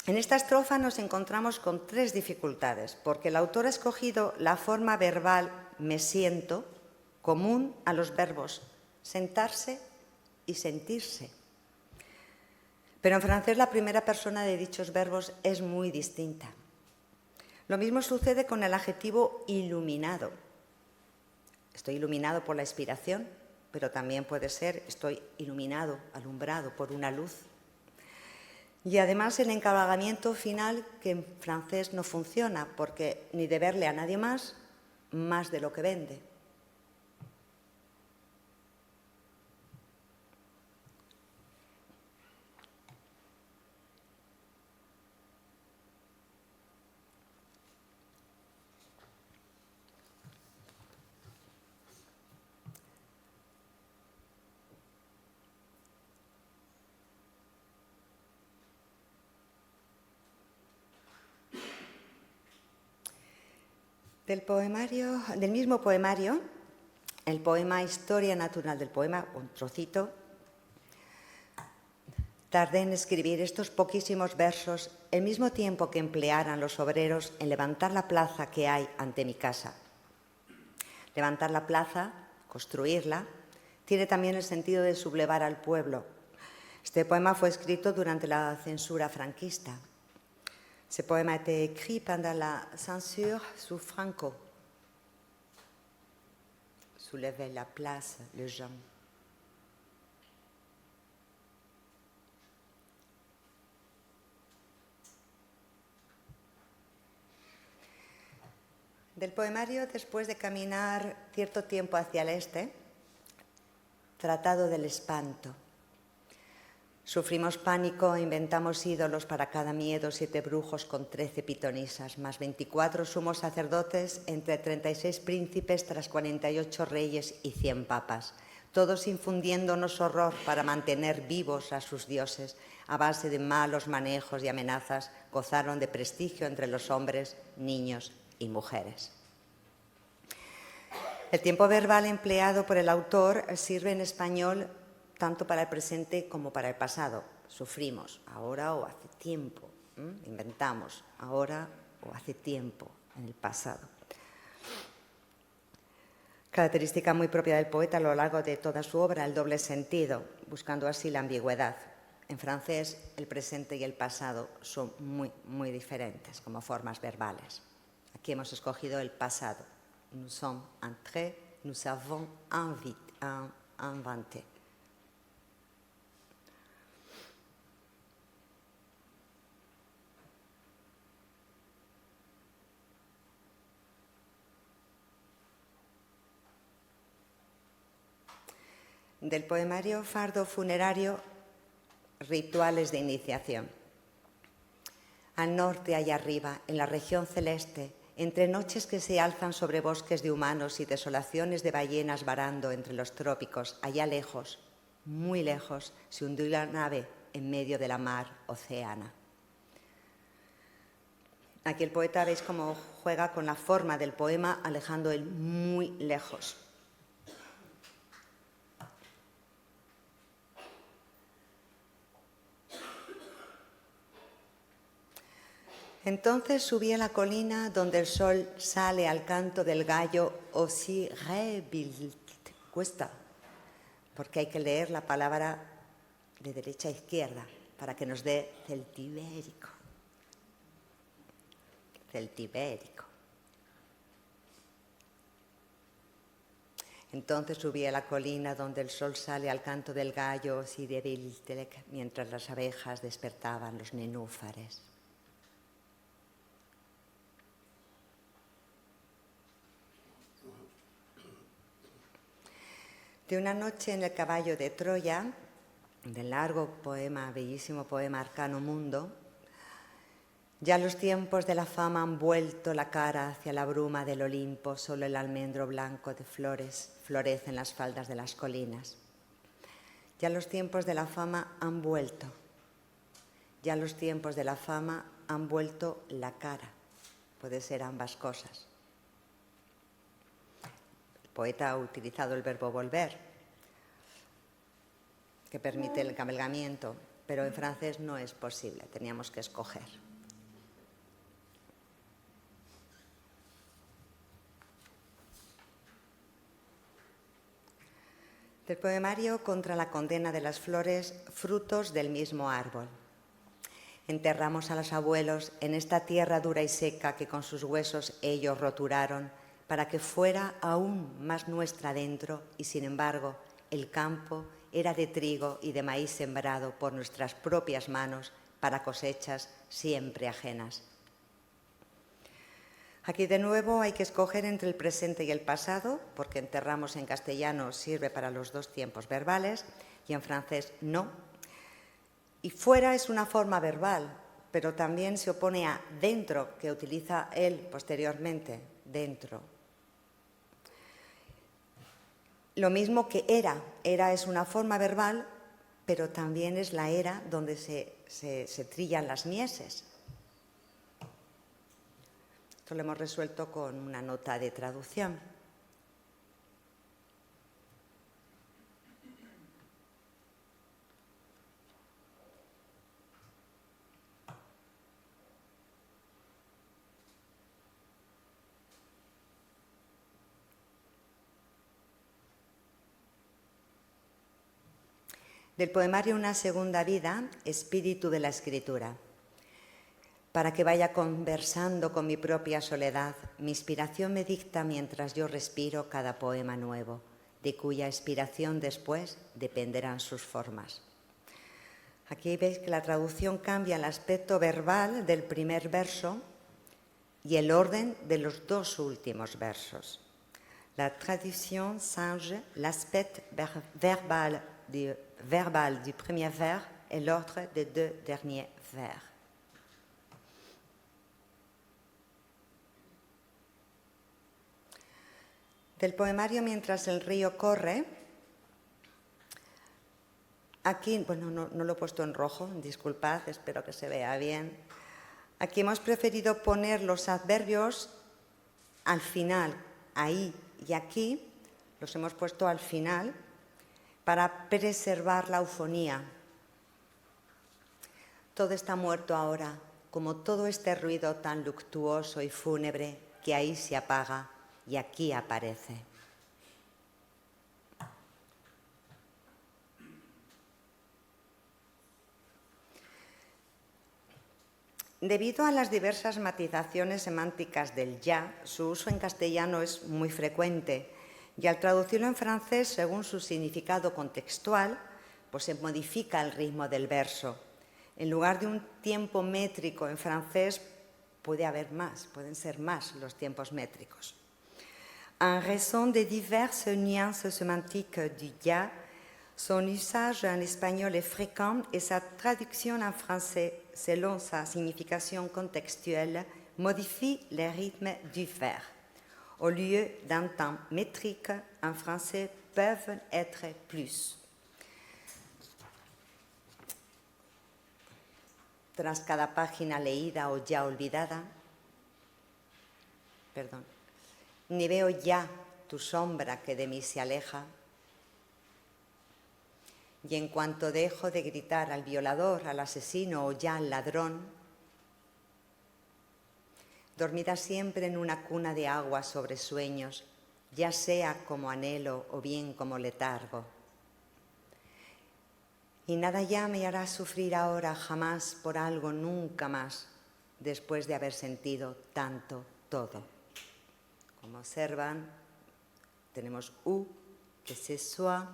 En esta estrofa nos encontramos con tres dificultades, porque el autor ha escogido la forma verbal me siento, común a los verbos sentarse y sentirse. Pero en francés la primera persona de dichos verbos es muy distinta. Lo mismo sucede con el adjetivo iluminado. Estoy iluminado por la inspiración, pero también puede ser estoy iluminado, alumbrado por una luz. Y además el encabalgamiento final, que en francés no funciona, porque ni de verle a nadie más de lo que vende. Del mismo poemario, el poema Historia natural del poema, un trocito, tardé en escribir estos poquísimos versos el mismo tiempo que emplearan los obreros en levantar la plaza que hay ante mi casa. Levantar la plaza, construirla, tiene también el sentido de sublevar al pueblo. Este poema fue escrito durante la censura franquista. Ce poème a été écrit pendant la censure sous Franco. Soulever la place, les gens. Del poemario, después de caminar cierto tiempo hacia el este, Tratado del espanto. Sufrimos pánico, inventamos ídolos para cada miedo, 7 brujos con 13 pitonisas, más 24 sumos sacerdotes, entre 36 príncipes tras 48 reyes y 100 papas, todos infundiéndonos horror para mantener vivos a sus dioses. A base de malos manejos y amenazas, gozaron de prestigio entre los hombres, niños y mujeres. El tiempo verbal empleado por el autor sirve en español tanto para el presente como para el pasado. Sufrimos, ahora o hace tiempo. Inventamos, ahora o hace tiempo, en el pasado. Característica muy propia del poeta a lo largo de toda su obra, el doble sentido, buscando así la ambigüedad. En francés, el presente y el pasado son muy, muy diferentes como formas verbales. Aquí hemos escogido el pasado. Nous sommes entrés, nous avons inventé. Del poemario Fardo funerario, Rituales de iniciación. Al norte, allá arriba, en la región celeste, Entre noches que se alzan sobre bosques de humanos y desolaciones de ballenas varando entre los trópicos, allá lejos, muy lejos, se hundió la nave en medio de la mar océana. Aquí el poeta veis cómo juega con la forma del poema, alejando el muy lejos. Entonces subí a la colina donde el sol sale al canto del gallo aussi rebilt. Cuesta, porque hay que leer la palabra de derecha a izquierda para que nos dé celtibérico. Celtibérico. Entonces subí a la colina donde el sol sale al canto del gallo aussi rebilt, mientras las abejas despertaban los nenúfares. De una noche en el caballo de Troya, del largo poema, bellísimo poema Arcano Mundo, ya los tiempos de la fama han vuelto la cara hacia la bruma del Olimpo, solo el almendro blanco de flores florece en las faldas de las colinas. Ya los tiempos de la fama han vuelto, ya los tiempos de la fama han vuelto la cara, puede ser ambas cosas. El poeta ha utilizado el verbo volver, que permite el cabalgamiento, pero en francés no es posible, teníamos que escoger. Del poemario Contra la condena de las flores, frutos del mismo árbol. Enterramos a los abuelos en esta tierra dura y seca que con sus huesos ellos roturaron, para que fuera aún más nuestra dentro, y sin embargo el campo era de trigo y de maíz sembrado por nuestras propias manos para cosechas siempre ajenas. Aquí de nuevo hay que escoger entre el presente y el pasado, porque enterramos en castellano sirve para los dos tiempos verbales y en francés no. Y fuera es una forma verbal, pero también se opone a dentro, que utiliza él posteriormente, dentro. Lo mismo que era. Era es una forma verbal, pero también es la era donde se trillan las mieses. Esto lo hemos resuelto con una nota de traducción. Del poemario Una segunda vida, espíritu de la escritura. Para que vaya conversando con mi propia soledad, mi inspiración me dicta mientras yo respiro cada poema nuevo, de cuya inspiración después dependerán sus formas. Aquí veis que la traducción cambia el aspecto verbal del primer verso y el orden de los dos últimos versos. La traducción change l'aspect verbal du premier vers et l'ordre des deux derniers vers. Del poemario Mientras el río corre, aquí, bueno, no lo he puesto en rojo, disculpad, espero que se vea bien. Aquí hemos preferido poner los adverbios al final, ahí y aquí, los hemos puesto al final para preservar la eufonía. Todo está muerto ahora, como todo este ruido tan luctuoso y fúnebre que ahí se apaga y aquí aparece. Debido a las diversas matizaciones semánticas del ya, su uso en castellano es muy frecuente y al traducirlo en francés según su significado contextual, pues se modifica el ritmo del verso. En lugar de un tiempo métrico en francés puede haber más, pueden ser más los tiempos métricos. En raison de diverses nuances sémantiques du ya, son usage en espagnol est fréquent et sa traduction en français, selon sa signification contextuelle, modifie les rythmes du fer. Au lieu d'un temps métrique, en français peuvent être plus. Tras cada página leída o ya olvidada, ni veo ya tu sombra que de mí se aleja, y en cuanto dejo de gritar al violador, al asesino o ya al ladrón, dormida siempre en una cuna de agua sobre sueños, ya sea como anhelo o bien como letargo. Y nada ya me hará sufrir ahora jamás por algo nunca más, después de haber sentido tanto todo. Como observan, tenemos U, que se soit.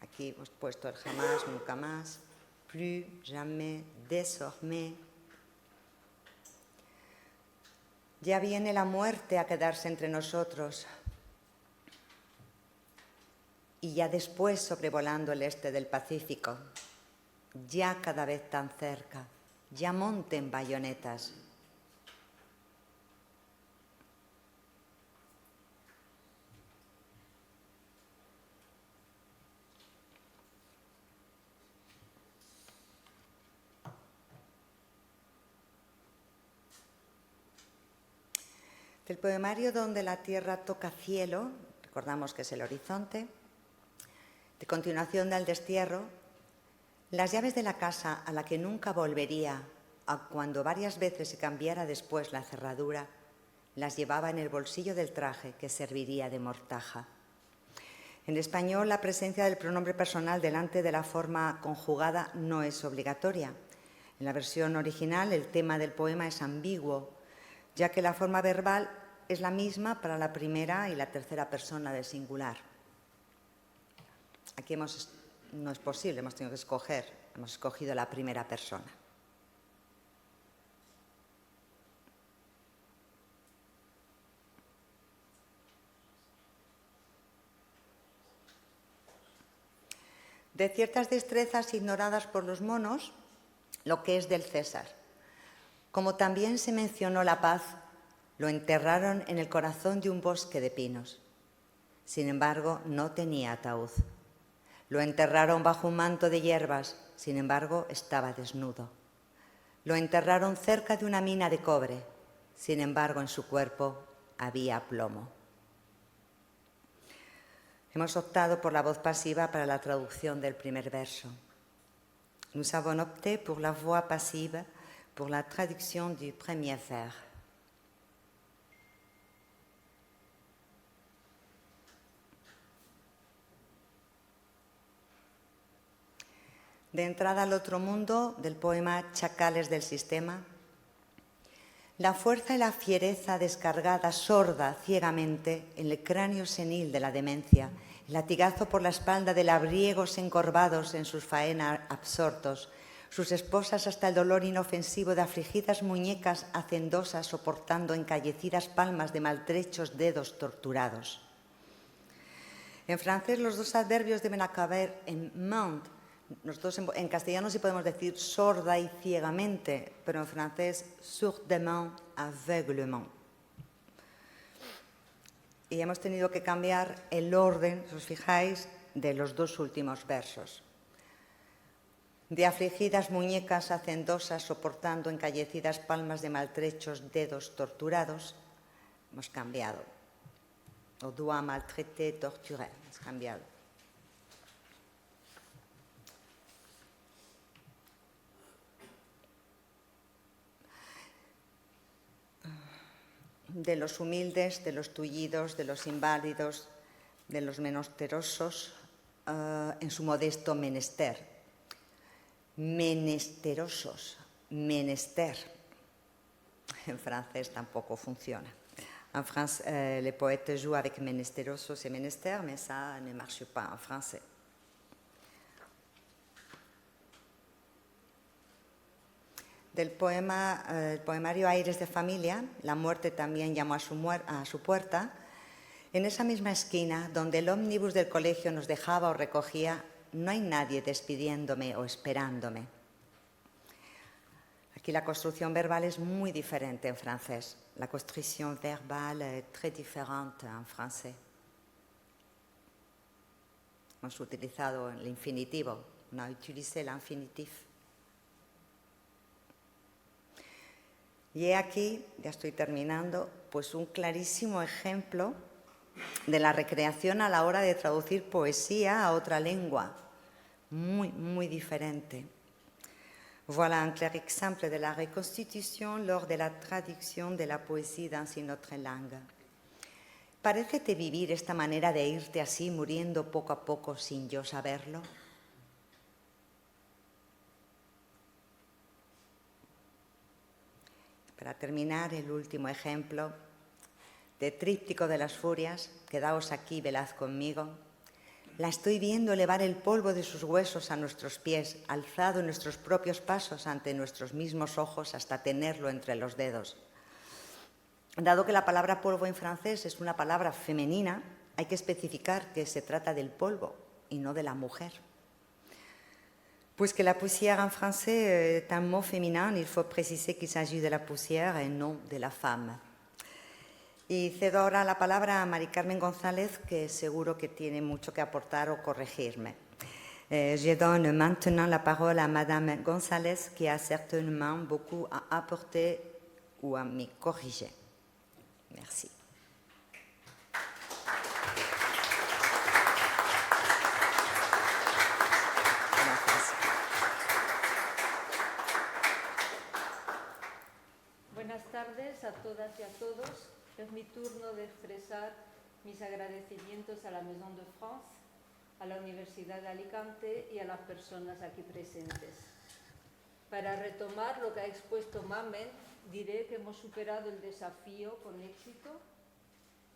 Aquí hemos puesto el jamás, nunca más. Plus, jamais, désormais. Ya viene la muerte a quedarse entre nosotros. Y ya después sobrevolando el este del Pacífico. Ya cada vez tan cerca. Ya monten bayonetas. Del poemario Donde la tierra toca cielo, recordamos que es el horizonte, de continuación del destierro, las llaves de la casa a la que nunca volvería, a cuando varias veces se cambiara después la cerradura, las llevaba en el bolsillo del traje que serviría de mortaja. En español, la presencia del pronombre personal delante de la forma conjugada no es obligatoria. En la versión original, el tema del poema es ambiguo, ya que la forma verbal es la misma para la primera y la tercera persona del singular. Aquí no es posible, hemos tenido que escoger, hemos escogido la primera persona. De ciertas destrezas ignoradas por los monos, lo que es del César. Como también se mencionó la paz, lo enterraron en el corazón de un bosque de pinos. Sin embargo, no tenía ataúd. Lo enterraron bajo un manto de hierbas, sin embargo, estaba desnudo. Lo enterraron cerca de una mina de cobre, sin embargo, en su cuerpo había plomo. Hemos optado por la voz pasiva para la traducción del primer verso. Nous avons opté pour la voix passive pour la traduction du premier vers. De entrada al otro mundo, del poema Chacales del Sistema, la fuerza y la fiereza descargada sorda ciegamente en el cráneo senil de la demencia, el latigazo por la espalda de labriegos encorvados en sus faenas absortos, sus esposas hasta el dolor inofensivo de afligidas muñecas hacendosas soportando encallecidas palmas de maltrechos dedos torturados. En francés los dos adverbios deben acabar en ment. Nosotros en castellano sí podemos decir sorda y ciegamente, pero en francés sourdement, aveuglement. Y hemos tenido que cambiar el orden, si os fijáis, de los dos últimos versos. De afligidas muñecas hacendosas soportando encallecidas palmas de maltrechos dedos torturados, hemos cambiado. O doigt maltraité, torturé, hemos cambiado. De los humildes, de los tullidos, de los inválidos, de los menesterosos, en su modesto menester. Menesterosos, menester. En francés tampoco funciona. En français, les poètes jouent avec menesterosos et menester, mais ça ne marche pas en français. Del poema, el poemario Aires de familia, la muerte también llamó a su puerta, en esa misma esquina donde el ómnibus del colegio nos dejaba o recogía, no hay nadie despidiéndome o esperándome. Aquí la construcción verbal es muy diferente en francés. La construcción verbal es très différente en francés. Hemos utilizado el infinitivo, no utilicé l'infinitif. Y he aquí, ya estoy terminando, pues un clarísimo ejemplo de la recreación a la hora de traducir poesía a otra lengua, muy, muy diferente. Voilà un clair exemple de la reconstitución lors de la traducción de la poesía dans une autre langue. ¿Parécete vivir esta manera de irte así, muriendo poco a poco sin yo saberlo? Para terminar, el último ejemplo de Tríptico de las Furias, quedaos aquí, velad conmigo. La estoy viendo elevar el polvo de sus huesos a nuestros pies, alzado en nuestros propios pasos ante nuestros mismos ojos hasta tenerlo entre los dedos. Dado que la palabra polvo en francés es una palabra femenina, hay que especificar que se trata del polvo y no de la mujer. Puisque la poussière en français est un mot féminin, il faut préciser qu'il s'agit de la poussière et non de la femme. Y cedo ahora la palabra a Mari Carmen González, que seguro que tiene mucho que aportar o corregirme. Je donne maintenant la parole à Madame González, qui a certainement beaucoup à apporter ou à me corriger. Merci. Buenas tardes a todas y a todos. Es mi turno de expresar mis agradecimientos a la Maison de France, a la Universidad de Alicante y a las personas aquí presentes. Para retomar lo que ha expuesto Mamen, diré que hemos superado el desafío con éxito.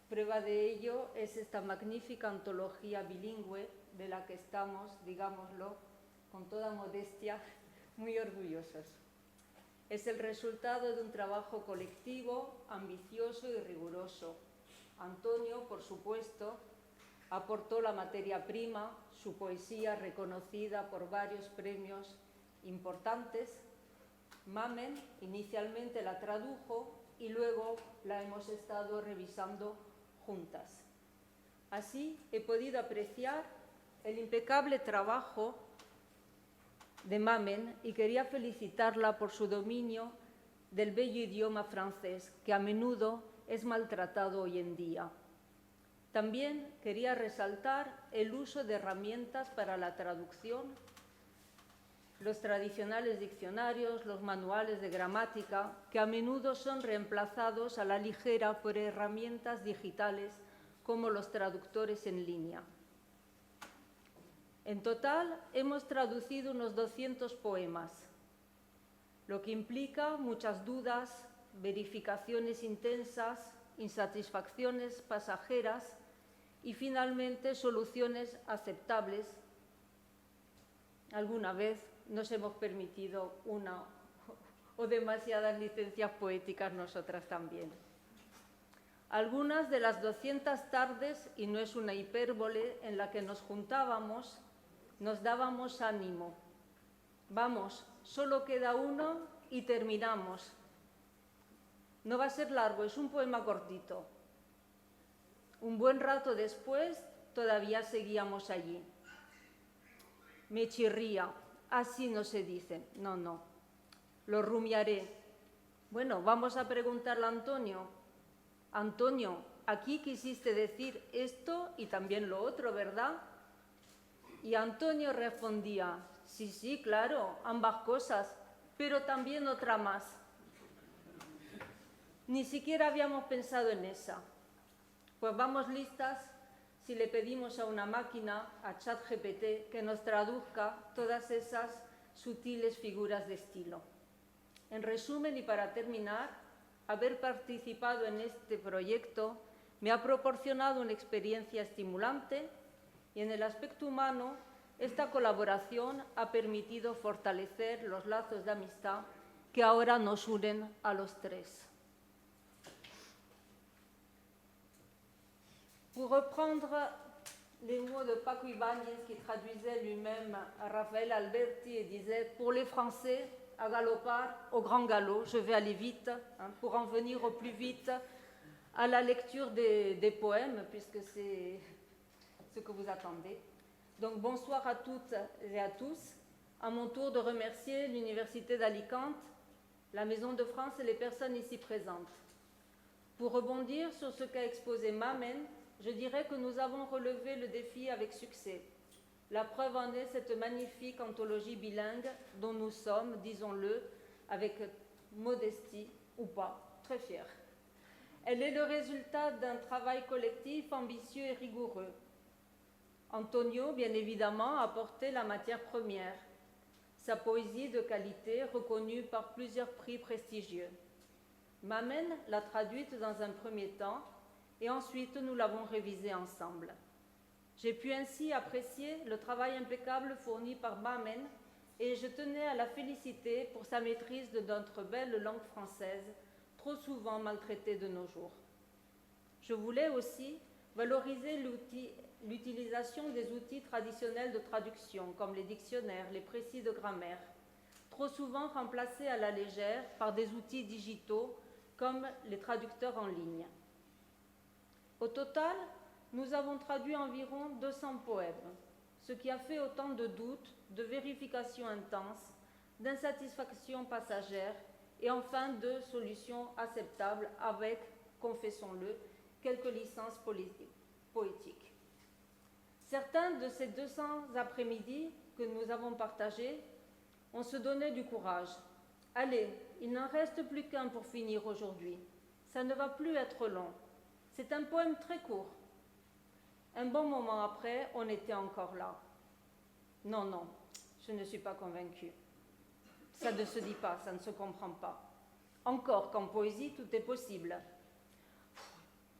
Prueba de ello es esta magnífica antología bilingüe de la que estamos, digámoslo, con toda modestia, muy orgullosos. Es el resultado de un trabajo colectivo, ambicioso y riguroso. Antonio, por supuesto, aportó la materia prima, su poesía reconocida por varios premios importantes. Mamen inicialmente la tradujo y luego la hemos estado revisando juntas. Así he podido apreciar el impecable trabajo de Mamen y quería felicitarla por su dominio del bello idioma francés, que a menudo es maltratado hoy en día. También quería resaltar el uso de herramientas para la traducción, los tradicionales diccionarios, los manuales de gramática, que a menudo son reemplazados a la ligera por herramientas digitales como los traductores en línea. En total, hemos traducido unos 200 poemas, lo que implica muchas dudas, verificaciones intensas, insatisfacciones pasajeras y, finalmente, soluciones aceptables. Alguna vez nos hemos permitido una o demasiadas licencias poéticas nosotras también. Algunas de las 200 tardes, y no es una hipérbole, en la que nos juntábamos, nos dábamos ánimo. Vamos, solo queda uno y terminamos. No va a ser largo, es un poema cortito. Un buen rato después, todavía seguíamos allí. Me chirría, así no se dice, no. Lo rumiaré. Bueno, vamos a preguntarle a Antonio. Antonio, aquí quisiste decir esto y también lo otro, ¿verdad? Y Antonio respondía, sí, claro, ambas cosas, pero también otra más. Ni siquiera habíamos pensado en esa. Pues vamos listas si le pedimos a una máquina, a ChatGPT, que nos traduzca todas esas sutiles figuras de estilo. En resumen, y para terminar, haber participado en este proyecto me ha proporcionado una experiencia estimulante y en el aspecto humano, esta colaboración ha permitido fortalecer los lazos de amistad que ahora nos unen a los tres. Pour reprendre les mots de Paco Ibáñez, qui traduisait lui-même à Raphaël Alberti et disait « Pour les Français, à galopar au grand galop. Je vais aller vite pour en venir au plus vite à la lecture des poèmes, puisque c'est ce que vous attendez. Donc bonsoir à toutes et à tous. À mon tour de remercier l'Université d'Alicante, la Maison de France et les personnes ici présentes. Pour rebondir sur ce qu'a exposé Mamen, je dirais que nous avons relevé le défi avec succès. La preuve en est cette magnifique anthologie bilingue dont nous sommes, disons-le, avec modestie ou pas, très fiers. Elle est le résultat d'un travail collectif ambitieux et rigoureux. Antonio, bien évidemment, a apporté la matière première, sa poésie de qualité reconnue par plusieurs prix prestigieux. Mamen l'a traduite dans un premier temps et ensuite nous l'avons révisée ensemble. J'ai pu ainsi apprécier le travail impeccable fourni par Mamen et je tenais à la féliciter pour sa maîtrise de notre belle langue française, trop souvent maltraitée de nos jours. Je voulais aussi valoriser l'utilisation des outils traditionnels de traduction, comme les dictionnaires, les précis de grammaire, trop souvent remplacés à la légère par des outils digitaux comme les traducteurs en ligne. Au total, nous avons traduit environ 200 poèmes, ce qui a fait autant de doutes, de vérifications intenses, d'insatisfactions passagères et enfin de solutions acceptables avec, confessons-le, quelques licences poétiques. Certains de ces 200 après-midi que nous avons partagés, on se donnait du courage. Allez, il n'en reste plus qu'un pour finir aujourd'hui. Ça ne va plus être long. C'est un poème très court. Un bon moment après, on était encore là. Non, non, je ne suis pas convaincue. Ça ne se dit pas, ça ne se comprend pas. Encore qu'en poésie, tout est possible.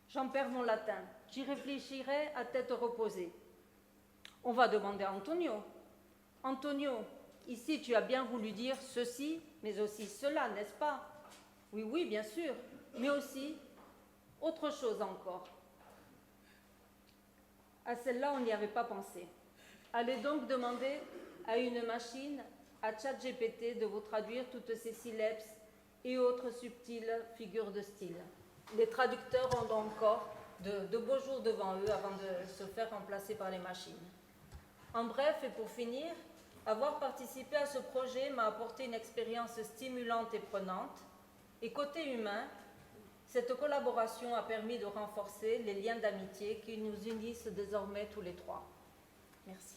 J'en perds mon latin. J'y réfléchirai à tête reposée. On va demander à Antonio. Antonio, ici tu as bien voulu dire ceci, mais aussi cela, n'est-ce pas? Oui, oui, bien sûr, mais aussi autre chose encore. À celle-là, on n'y avait pas pensé. Allez donc demander à une machine, à ChatGPT, de vous traduire toutes ces syllabes et autres subtiles figures de style. Les traducteurs ont encore de beaux jours devant eux avant de se faire remplacer par les machines. En bref, et pour finir, avoir participé à ce projet m'a apporté une expérience stimulante et prenante. Et côté humain, cette collaboration a permis de renforcer les liens d'amitié qui nous unissent désormais tous les trois. Merci.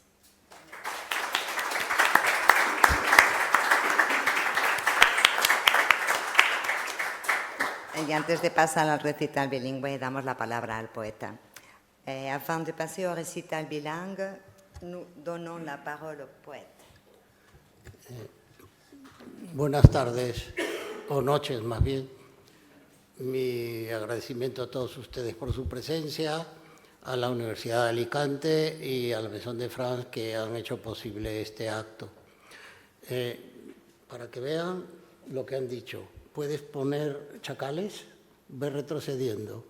Y antes de pasar al recital bilingüe, damos la palabra al poeta. Avant de passer au recital bilingue, nous donnons la parole au poète. Buenas tardes, o noches más bien. Mi agradecimiento a todos ustedes por su presencia, a la Universidad de Alicante y a la Maison de France que han hecho posible este acto. Para que vean lo que han dicho, ¿puedes poner chacales? Ve retrocediendo.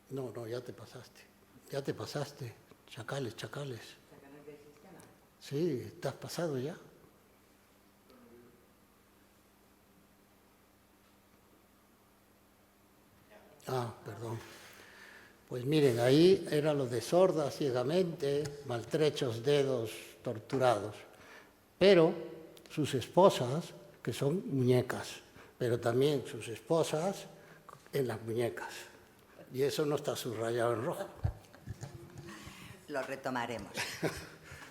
No, no, ya te pasaste. Ya te pasaste. Chacales, chacales. Sí, te has pasado ya. Ah, perdón. Pues miren, ahí era lo de sorda ciegamente, maltrechos dedos torturados. Pero sus esposas, que son muñecas, pero también sus esposas en las muñecas. Y eso no está subrayado en rojo. Lo retomaremos.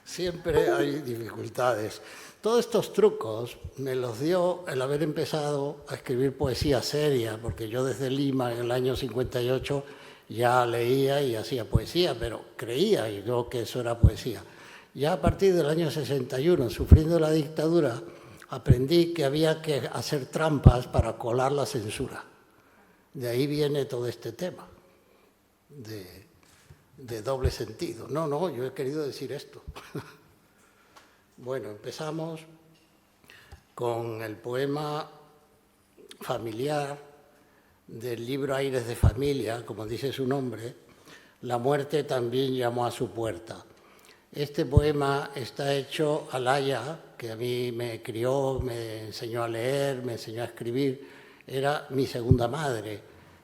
Siempre hay dificultades. Todos estos trucos me los dio el haber empezado a escribir poesía seria, porque yo desde Lima en el año 58 ya leía y hacía poesía, pero creía yo que eso era poesía. Ya a partir del año 61, sufriendo la dictadura, aprendí que había que hacer trampas para colar la censura. De ahí viene todo este tema de doble sentido. No, no, yo he querido decir esto. Bueno, empezamos con el poema familiar del libro Aires de Familia, como dice su nombre. La muerte también llamó a su puerta. Este poema está hecho a Laia, que a mí me crió, me enseñó a leer, me enseñó a escribir. Era mi segunda madre.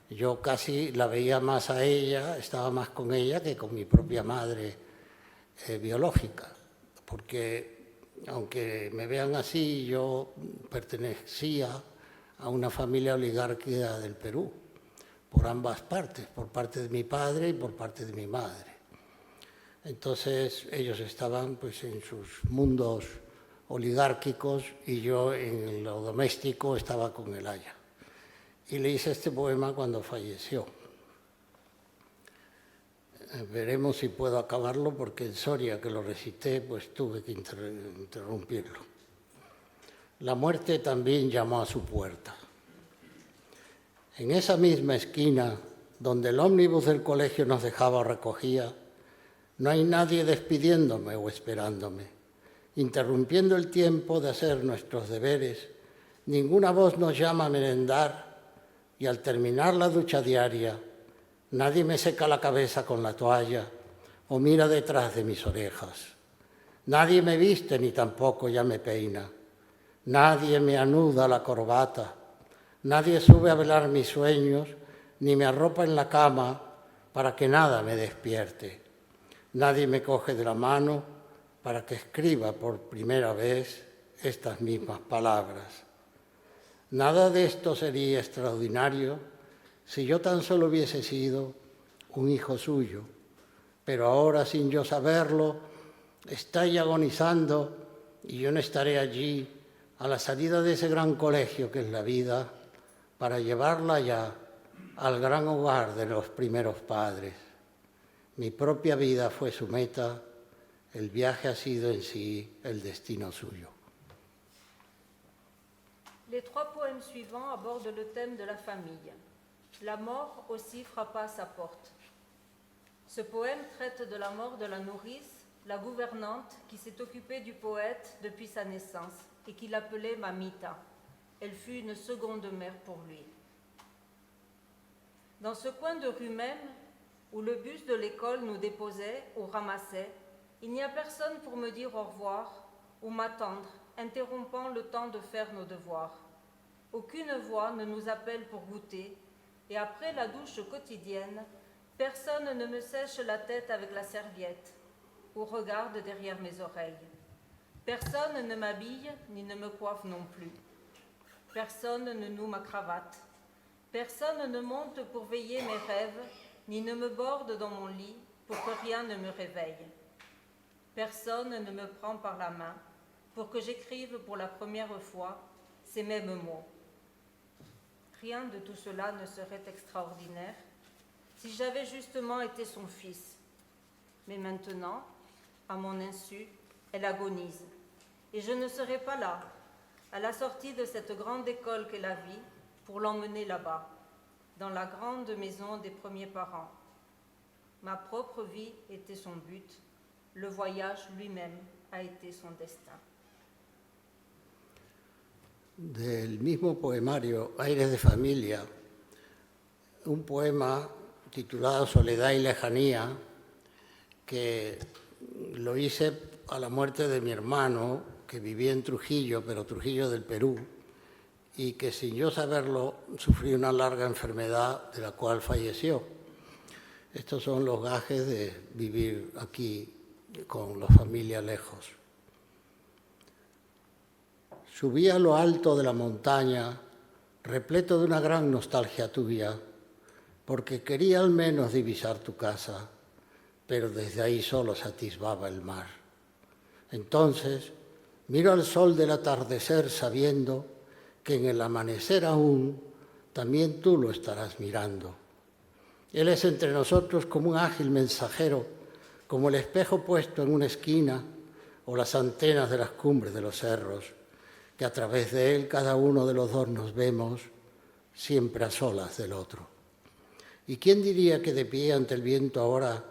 Yo casi la veía más a ella, estaba más con ella que con mi propia madre biológica. Porque, aunque me vean así, yo pertenecía a una familia oligárquica del Perú, por ambas partes, por parte de mi padre y por parte de mi madre. Entonces ellos estaban pues en sus mundos oligárquicos y yo en lo doméstico estaba con el Aya. Y le hice este poema cuando falleció. Veremos si puedo acabarlo porque en Soria, que lo recité, pues tuve que interrumpirlo. La muerte también llamó a su puerta. En esa misma esquina, donde el ómnibus del colegio nos dejaba o recogía, no hay nadie despidiéndome o esperándome, interrumpiendo el tiempo de hacer nuestros deberes. Ninguna voz nos llama a merendar y al terminar la ducha diaria, nadie me seca la cabeza con la toalla o mira detrás de mis orejas. Nadie me viste ni tampoco ya me peina. Nadie me anuda la corbata. Nadie sube a velar mis sueños ni me arropa en la cama para que nada me despierte. Nadie me coge de la mano para que escriba por primera vez estas mismas palabras. Nada de esto sería extraordinario si yo tan solo hubiese sido un hijo suyo, pero ahora, sin yo saberlo, está ya agonizando y yo no estaré allí a la salida de ese gran colegio que es la vida para llevarla ya al gran hogar de los primeros padres. Mi propia vida fue su meta, el viaje ha sido en sí el destino suyo. Les trois poèmes suivants abordent le thème de la famille. La mort aussi frappa à sa porte. Ce poème traite de la mort de la nourrice, la gouvernante qui s'est occupée du poète depuis sa naissance et qui l'appelait Mamita. Elle fut une seconde mère pour lui. Dans ce coin de rue même, où le bus de l'école nous déposait ou ramassait, il n'y a personne pour me dire au revoir ou m'attendre, interrompant le temps de faire nos devoirs. Aucune voix ne nous appelle pour goûter, et après la douche quotidienne, personne ne me sèche la tête avec la serviette ou regarde derrière mes oreilles. Personne ne m'habille ni ne me coiffe non plus. Personne ne noue ma cravate. Personne ne monte pour veiller mes rêves, ni ne me borde dans mon lit pour que rien ne me réveille. Personne ne me prend par la main pour que j'écrive pour la première fois ces mêmes mots. Rien de tout cela ne serait extraordinaire si j'avais justement été son fils. Mais maintenant, à mon insu, elle agonise. Et je ne serai pas là, à la sortie de cette grande école qu'est la vie, pour l'emmener là-bas, dans la grande maison des premiers parents. Ma propre vie était son but, le voyage lui-même a été son destin. Del mismo poemario, Aires de Familia, un poema titulado Soledad y Lejanía, que lo hice a la muerte de mi hermano, que vivía en Trujillo, pero Trujillo del Perú, y que sin yo saberlo sufrió una larga enfermedad de la cual falleció. Estos son los gajes de vivir aquí con la familia lejos. Subí a lo alto de la montaña, repleto de una gran nostalgia tuya, porque quería al menos divisar tu casa, pero desde ahí solo se atisbaba el mar. Entonces, miro al sol del atardecer sabiendo que en el amanecer aún también tú lo estarás mirando. Él es entre nosotros como un ágil mensajero, como el espejo puesto en una esquina o las antenas de las cumbres de los cerros, que a través de él cada uno de los dos nos vemos, siempre a solas del otro. ¿Y quién diría que de pie ante el viento ahora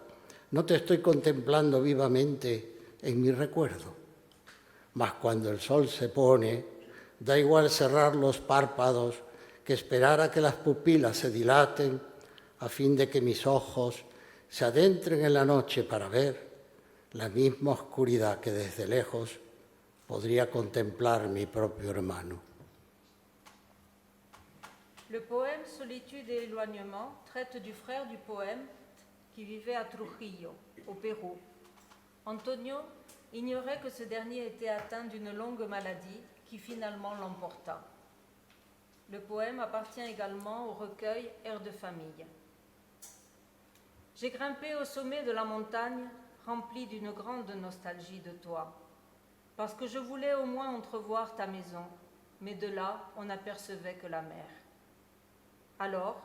no te estoy contemplando vivamente en mi recuerdo? Mas cuando el sol se pone, da igual cerrar los párpados que esperar a que las pupilas se dilaten a fin de que mis ojos se adentren en la noche para ver, la misma oscuridad que desde lejos podría contemplar mi propio hermano. Le poème Solitude et éloignement traite du frère du poème qui vivait à Trujillo, au Pérou. Antonio ignorait que ce dernier était atteint d'une longue maladie qui finalement l'emporta. Le poème appartient également au recueil Air de famille. J'ai grimpé au sommet de la montagne, rempli d'une grande nostalgie de toi, parce que je voulais au moins entrevoir ta maison, mais de là, on n'apercevait que la mer. Alors,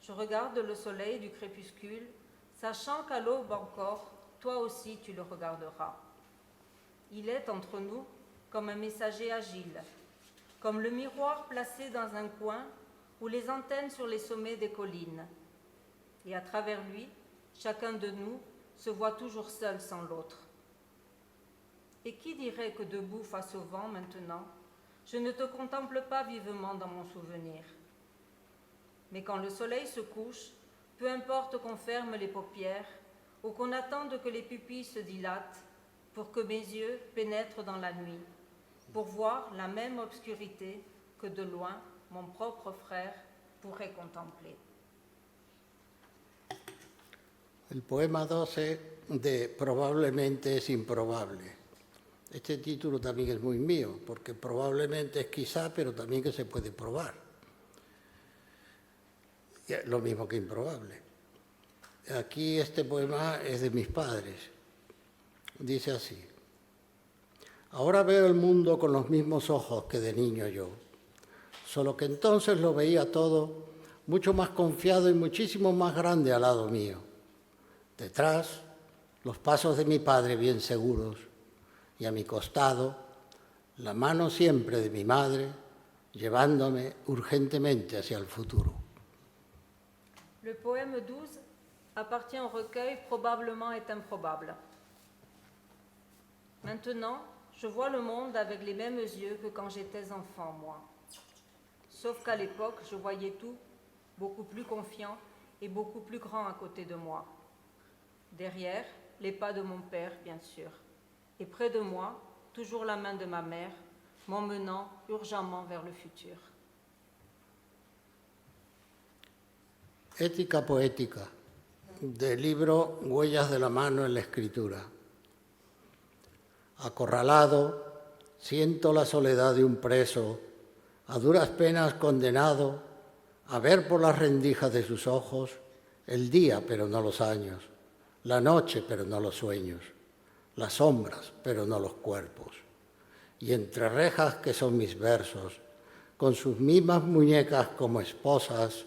je regarde le soleil du crépuscule, sachant qu'à l'aube encore, toi aussi tu le regarderas. Il est entre nous comme un messager agile, comme le miroir placé dans un coin ou les antennes sur les sommets des collines. Et à travers lui, chacun de nous se voit toujours seul sans l'autre. Et qui dirait que debout face au vent maintenant, je ne te contemple pas vivement dans mon souvenir. Mais quand le soleil se couche, peu importe qu'on ferme les paupières ou qu'on attende que les pupilles se dilatent pour que mes yeux pénètrent dans la nuit, pour voir la même obscurité que de loin mon propre frère pourrait contempler. El poema 12 de Probablemente es improbable. Este título también es muy mío, porque probablemente es quizá, pero también que se puede probar. Lo mismo que improbable. Aquí este poema es de mis padres. Dice así: ahora veo el mundo con los mismos ojos que de niño yo, solo que entonces lo veía todo mucho más confiado y muchísimo más grande al lado mío. Detrás, los pasos de mi padre bien seguros, y a mi costado, la mano siempre de mi madre, llevándome urgentemente hacia el futuro. Le poème 12 appartient au recueil Probablement est improbable. Maintenant, je vois le monde avec les mêmes yeux que quand j'étais enfant, moi. Sauf qu'à l'époque, je voyais tout beaucoup plus confiant et beaucoup plus grand à côté de moi. Derrière, les pas de mon père, bien sûr. Et près de moi, toujours la main de ma mère, m'emmenant urgemment vers le futur. Ética poética, del libro Huellas de la mano en la escritura. Acorralado, siento la soledad de un preso, a duras penas condenado a ver por las rendijas de sus ojos el día, pero no los años, la noche, pero no los sueños, las sombras, pero no los cuerpos. Y entre rejas que son mis versos, con sus mismas muñecas como esposas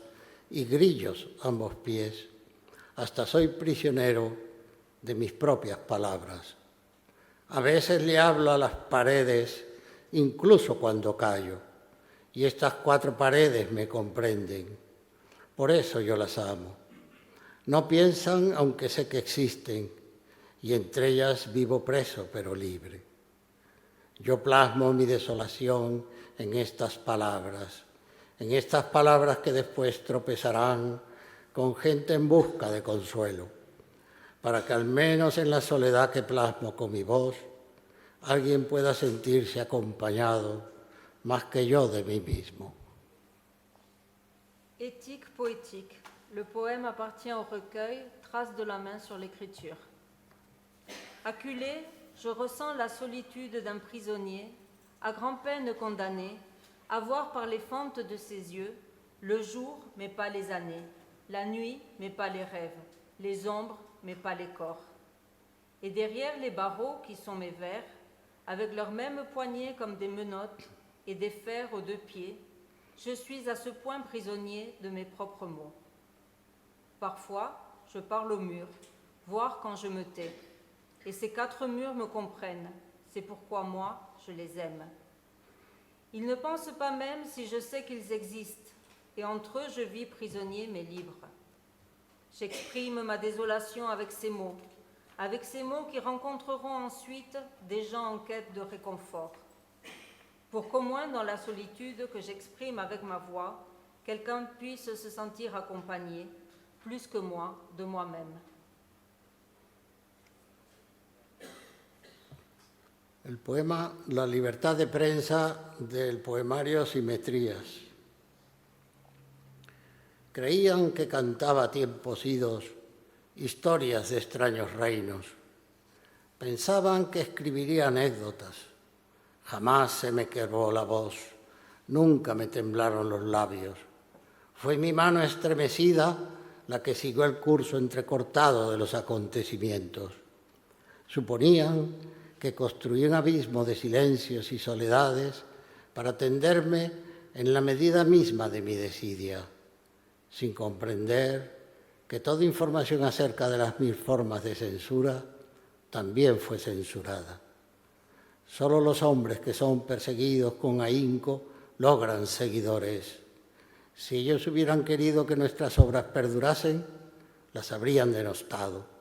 y grillos a ambos pies, hasta soy prisionero de mis propias palabras. A veces le hablo a las paredes, incluso cuando callo, y estas 4 paredes me comprenden. Por eso yo las amo. No piensan, aunque sé que existen, y entre ellas vivo preso, pero libre. Yo plasmo mi desolación en estas palabras que después tropezarán con gente en busca de consuelo, para que al menos en la soledad que plasmo con mi voz, alguien pueda sentirse acompañado más que yo de mí mismo. Éthique poétique. Le poème appartient au recueil Traces de la main sur l'écriture. Acculé, je ressens la solitude d'un prisonnier, à grand-peine condamné, à voir par les fentes de ses yeux le jour, mais pas les années, la nuit, mais pas les rêves, les ombres, mais pas les corps. Et derrière les barreaux qui sont mes vers, avec leurs mêmes poignées comme des menottes et des fers aux 2 pieds, je suis à ce point prisonnier de mes propres mots. Parfois, je parle au mur, voire quand je me tais, et ces 4 murs me comprennent, c'est pourquoi moi, je les aime. Ils ne pensent pas même si je sais qu'ils existent, et entre eux je vis prisonnier mais libre. J'exprime ma désolation avec ces mots qui rencontreront ensuite des gens en quête de réconfort, pour qu'au moins dans la solitude que j'exprime avec ma voix, quelqu'un puisse se sentir accompagné, plus que moi, de moi-même. El poema La libertad de prensa del poemario Simetrías. Creían que cantaba a tiempos idos historias de extraños reinos. Pensaban que escribiría anécdotas. Jamás se me quebró la voz, nunca me temblaron los labios. Fue mi mano estremecida la que siguió el curso entrecortado de los acontecimientos. Suponían que construí un abismo de silencios y soledades para tenderme en la medida misma de mi desidia, sin comprender que toda información acerca de las 1000 formas de censura también fue censurada. Solo los hombres que son perseguidos con ahínco logran seguidores. Si ellos hubieran querido que nuestras obras perdurasen, las habrían denostado.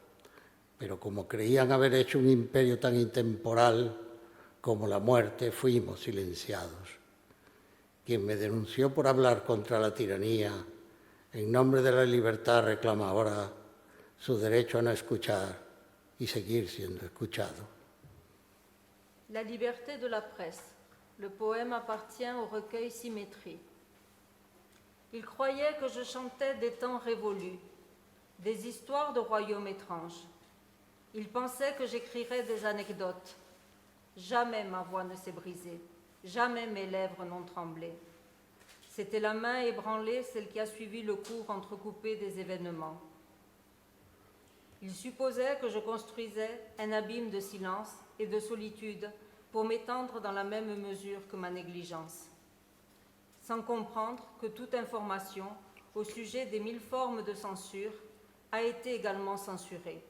Pero como creían haber hecho un imperio tan intemporal como la muerte, fuimos silenciados. Quien me denunció por hablar contra la tiranía, en nombre de la libertad, reclama ahora su derecho a no escuchar y seguir siendo escuchado. La liberté de la presse. Le poème appartient au recueil Symétrie. Il croyait que je chantais des temps révolus, des histoires de royaumes étranges. Il pensait que j'écrirais des anecdotes. Jamais ma voix ne s'est brisée, jamais mes lèvres n'ont tremblé. C'était la main ébranlée, celle qui a suivi le cours entrecoupé des événements. Il supposait que je construisais un abîme de silence et de solitude pour m'étendre dans la même mesure que ma négligence, sans comprendre que toute information au sujet des 1000 formes de censure a été également censurée.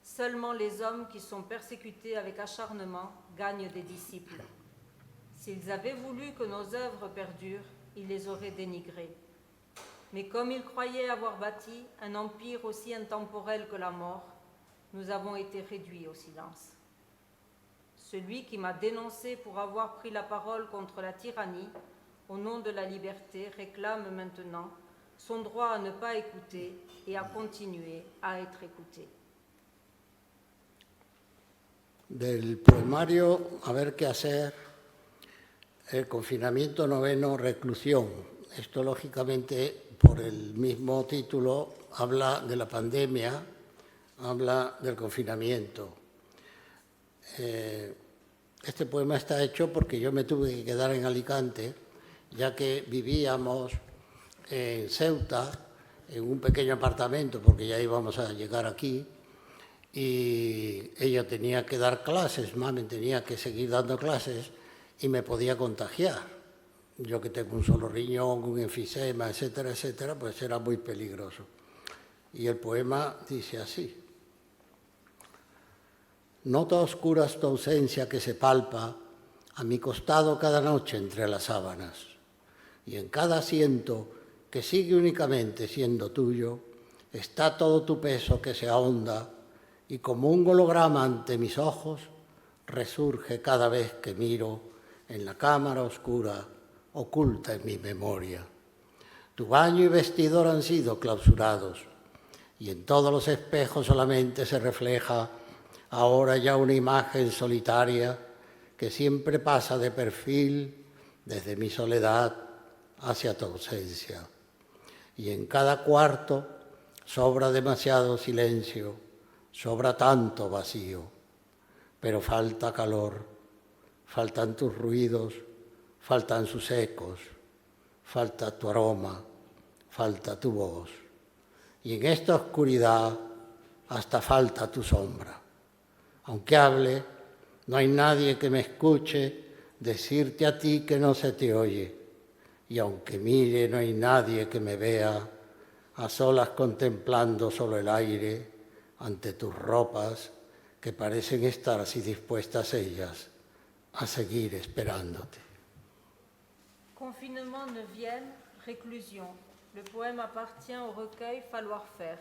Seulement les hommes qui sont persécutés avec acharnement gagnent des disciples. S'ils avaient voulu que nos œuvres perdurent, ils les auraient dénigrées. Mais comme ils croyaient avoir bâti un empire aussi intemporel que la mort, nous avons été réduits au silence. Celui qui m'a dénoncé pour avoir pris la parole contre la tyrannie, au nom de la liberté, réclame maintenant son droit à ne pas écouter et à continuer à être écouté. Del poemario A ver qué hacer, el confinamiento noveno, reclusión. Esto, lógicamente, por el mismo título, habla de la pandemia, habla del confinamiento. Este poema está hecho porque yo me tuve que quedar en Alicante, ya que vivíamos en Ceuta, en un pequeño apartamento, porque ya íbamos a llegar aquí, y ella tenía que dar clases, mami tenía que seguir dando clases y me podía contagiar. Yo que tengo un solo riñón, un enfisema, etcétera, etcétera, pues era muy peligroso. Y el poema dice así: nota oscuras tu ausencia que se palpa a mi costado cada noche entre las sábanas, y en cada asiento que sigue únicamente siendo tuyo está todo tu peso que se ahonda y como un holograma ante mis ojos resurge cada vez que miro en la cámara oscura oculta en mi memoria. Tu baño y vestidor han sido clausurados y en todos los espejos solamente se refleja ahora ya una imagen solitaria que siempre pasa de perfil desde mi soledad hacia tu ausencia. Y en cada cuarto sobra demasiado silencio, sobra tanto vacío, pero falta calor, faltan tus ruidos, faltan sus ecos, falta tu aroma, falta tu voz. Y en esta oscuridad hasta falta tu sombra. Aunque hable, no hay nadie que me escuche decirte a ti que no se te oye. Y aunque mire, no hay nadie que me vea a solas contemplando solo el aire ante tus ropas que parecen estar así dispuestas ellas a seguir esperándote. Confinement 9e, réclusion. Le poème appartient au recueil Falloir faire.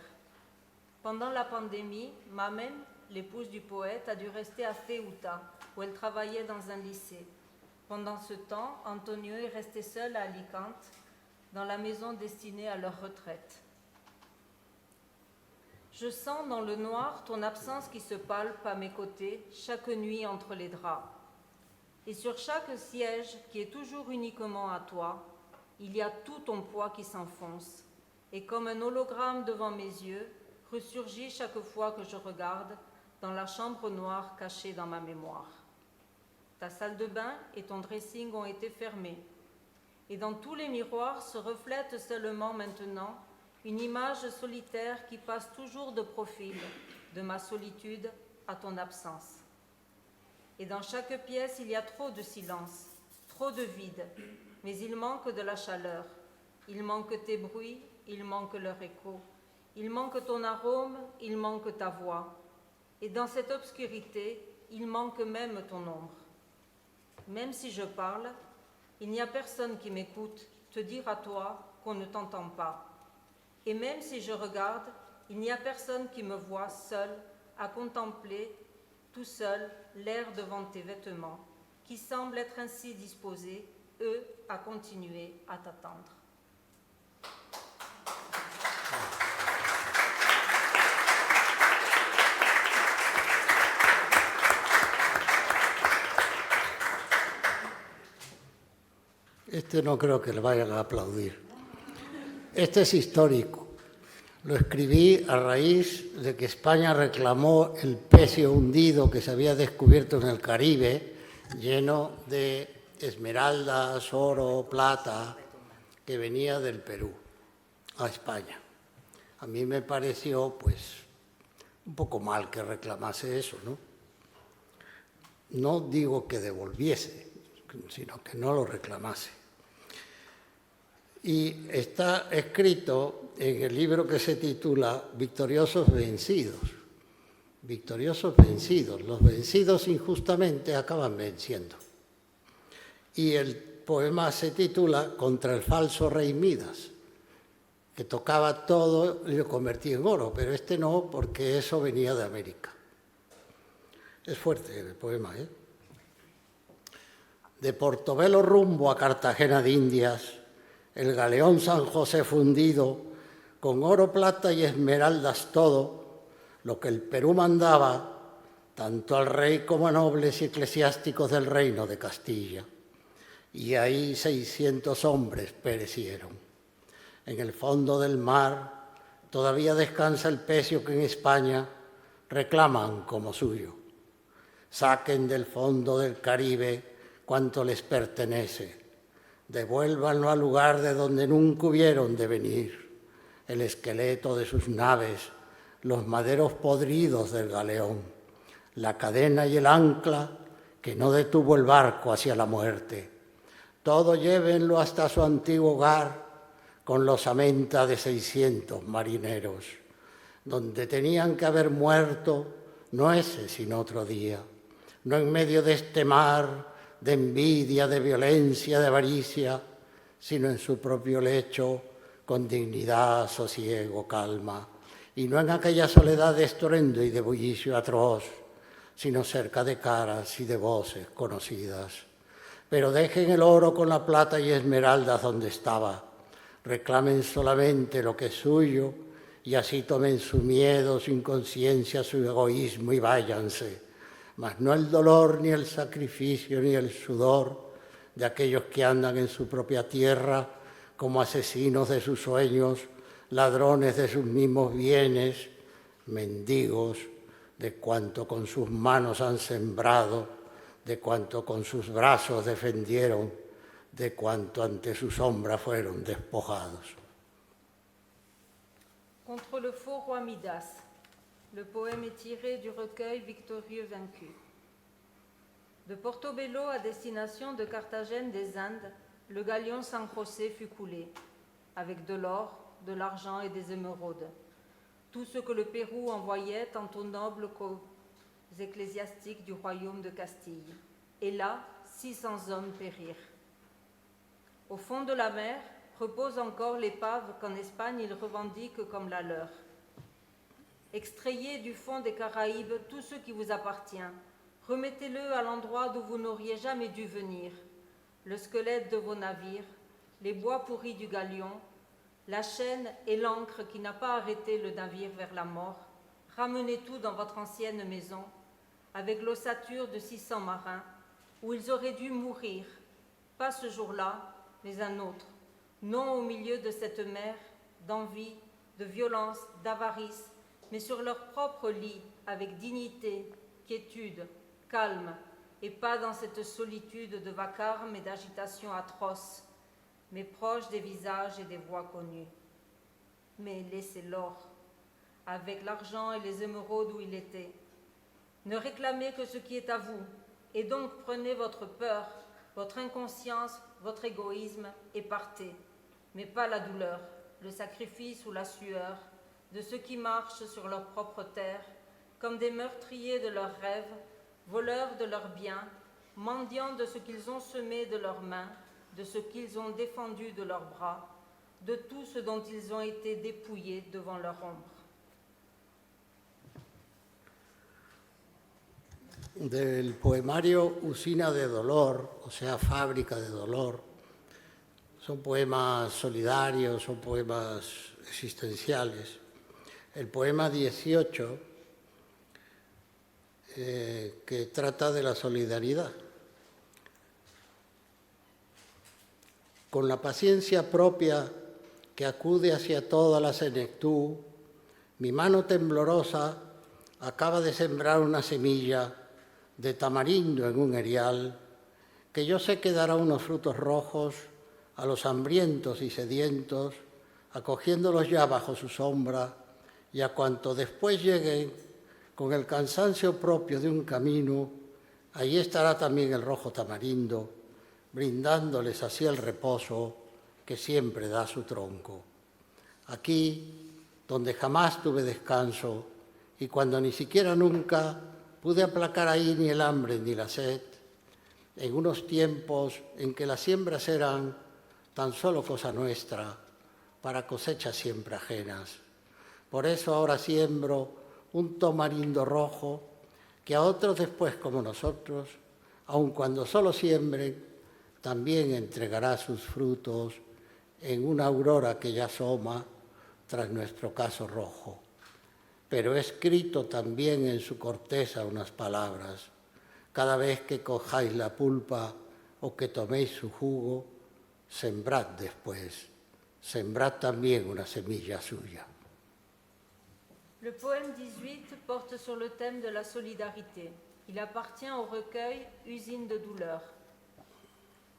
Pendant la pandémie, Mamen, l'épouse du poète, a dû rester à Ceuta, où elle travaillait dans un lycée. Pendant ce temps, Antonio est resté seul à Alicante, dans la maison destinée à leur retraite. Je sens dans le noir ton absence qui se palpe à mes côtés chaque nuit entre les draps. Et sur chaque siège qui est toujours uniquement à toi, il y a tout ton poids qui s'enfonce. Et comme un hologramme devant mes yeux, ressurgit chaque fois que je regarde dans la chambre noire cachée dans ma mémoire. Ta salle de bain et ton dressing ont été fermés. Et dans tous les miroirs se reflète seulement maintenant une image solitaire qui passe toujours de profil, de ma solitude à ton absence. Et dans chaque pièce, il y a trop de silence, trop de vide, mais il manque de la chaleur. Il manque tes bruits, il manque leur écho. Il manque ton arôme, il manque ta voix. Et dans cette obscurité, il manque même ton ombre. Même si je parle, il n'y a personne qui m'écoute te dire à toi qu'on ne t'entend pas. Et même si je regarde, il n'y a personne qui me voit seul à contempler, tout seul, l'air devant tes vêtements, qui semblent être ainsi disposés, eux, à continuer à t'attendre. Este no creo que le vayan a aplaudir. Este es histórico. Lo escribí a raíz de que España reclamó el pecio hundido que se había descubierto en el Caribe, lleno de esmeraldas, oro, plata, que venía del Perú a España. A mí me pareció, pues, un poco mal que reclamase eso, ¿no? No digo que devolviese, sino que no lo reclamase. Y está escrito en el libro que se titula Victoriosos vencidos. Victoriosos vencidos. Los vencidos injustamente acaban venciendo. Y el poema se titula Contra el falso rey Midas, que tocaba todo y lo convertía en oro, pero este no, porque eso venía de América. Es fuerte el poema, ¿eh? De Portobelo rumbo a Cartagena de Indias, el galeón San José fundido, con oro, plata y esmeraldas todo, lo que el Perú mandaba, tanto al rey como a nobles y eclesiásticos del reino de Castilla. Y ahí 600 hombres perecieron. En el fondo del mar todavía descansa el pecio que en España reclaman como suyo. Saquen del fondo del Caribe cuanto les pertenece. Devuélvanlo al lugar de donde nunca hubieron de venir, el esqueleto de sus naves, los maderos podridos del galeón, la cadena y el ancla que no detuvo el barco hacia la muerte. Todo llévenlo hasta su antiguo hogar con la osamenta de 600 marineros, donde tenían que haber muerto no ese sino otro día, no en medio de este mar de envidia, de violencia, de avaricia, sino en su propio lecho, con dignidad, sosiego, calma, y no en aquella soledad de estruendo y de bullicio atroz, sino cerca de caras y de voces conocidas. Pero dejen el oro con la plata y esmeraldas donde estaba, reclamen solamente lo que es suyo, y así tomen su miedo, su inconsciencia, su egoísmo y váyanse. Mas no el dolor, ni el sacrificio, ni el sudor de aquellos que andan en su propia tierra como asesinos de sus sueños, ladrones de sus mismos bienes, mendigos de cuanto con sus manos han sembrado, de cuanto con sus brazos defendieron, de cuanto ante su sombra fueron despojados. Contre le faux roi Midas. Le poème est tiré du recueil Victorieux vaincu. De Portobello à destination de Carthagène des Indes, le galion San José fut coulé, avec de l'or, de l'argent et des émeraudes. Tout ce que le Pérou envoyait tant aux nobles qu'aux ecclésiastiques du royaume de Castille. Et là, 600 hommes périrent. Au fond de la mer repose encore l'épave qu'en Espagne ils revendiquent comme la leur. Extrayez du fond des Caraïbes tout ce qui vous appartient. Remettez-le à l'endroit d'où vous n'auriez jamais dû venir. Le squelette de vos navires, les bois pourris du galion, la chaîne et l'ancre qui n'a pas arrêté le navire vers la mort, ramenez tout dans votre ancienne maison, avec l'ossature de 600 marins, où ils auraient dû mourir, pas ce jour-là, mais un autre, non au milieu de cette mer d'envie, de violence, d'avarice, mais sur leur propre lit, avec dignité, quiétude, calme, et pas dans cette solitude de vacarme et d'agitation atroce, mais proche des visages et des voix connues. Mais laissez l'or, avec l'argent et les émeraudes où il était. Ne réclamez que ce qui est à vous, et donc prenez votre peur, votre inconscience, votre égoïsme, et partez, mais pas la douleur, le sacrifice ou la sueur de ceux qui marchent sur leur propre terre, comme des meurtriers de leurs rêves, voleurs de leurs biens, mendiants de ce qu'ils ont semé de leurs mains, de ce qu'ils ont défendu de leurs bras, de tout ce dont ils ont été dépouillés devant leur ombre. Del poemario Usina de Dolor, o sea, Fábrica de Dolor. Son poemas solidarios, son poemas existenciales. El poema 18, que trata de la solidaridad. Con la paciencia propia que acude hacia toda la senectud, mi mano temblorosa acaba de sembrar una semilla de tamarindo en un erial, que yo sé que dará unos frutos rojos a los hambrientos y sedientos, acogiéndolos ya bajo su sombra, y a cuanto después lleguen con el cansancio propio de un camino, allí estará también el rojo tamarindo, brindándoles así el reposo que siempre da su tronco. Aquí, donde jamás tuve descanso, y cuando ni siquiera nunca pude aplacar ahí ni el hambre ni la sed, en unos tiempos en que las siembras eran tan solo cosa nuestra, para cosechas siempre ajenas. Por eso ahora siembro un tamarindo rojo que a otros después como nosotros, aun cuando solo siembren, también entregará sus frutos en una aurora que ya asoma tras nuestro caso rojo. Pero he escrito también en su corteza unas palabras. Cada vez que cojáis la pulpa o que toméis su jugo, sembrad después, sembrad también una semilla suya. Le poème 18 porte sur le thème de la solidarité. Il appartient au recueil Usine de douleur.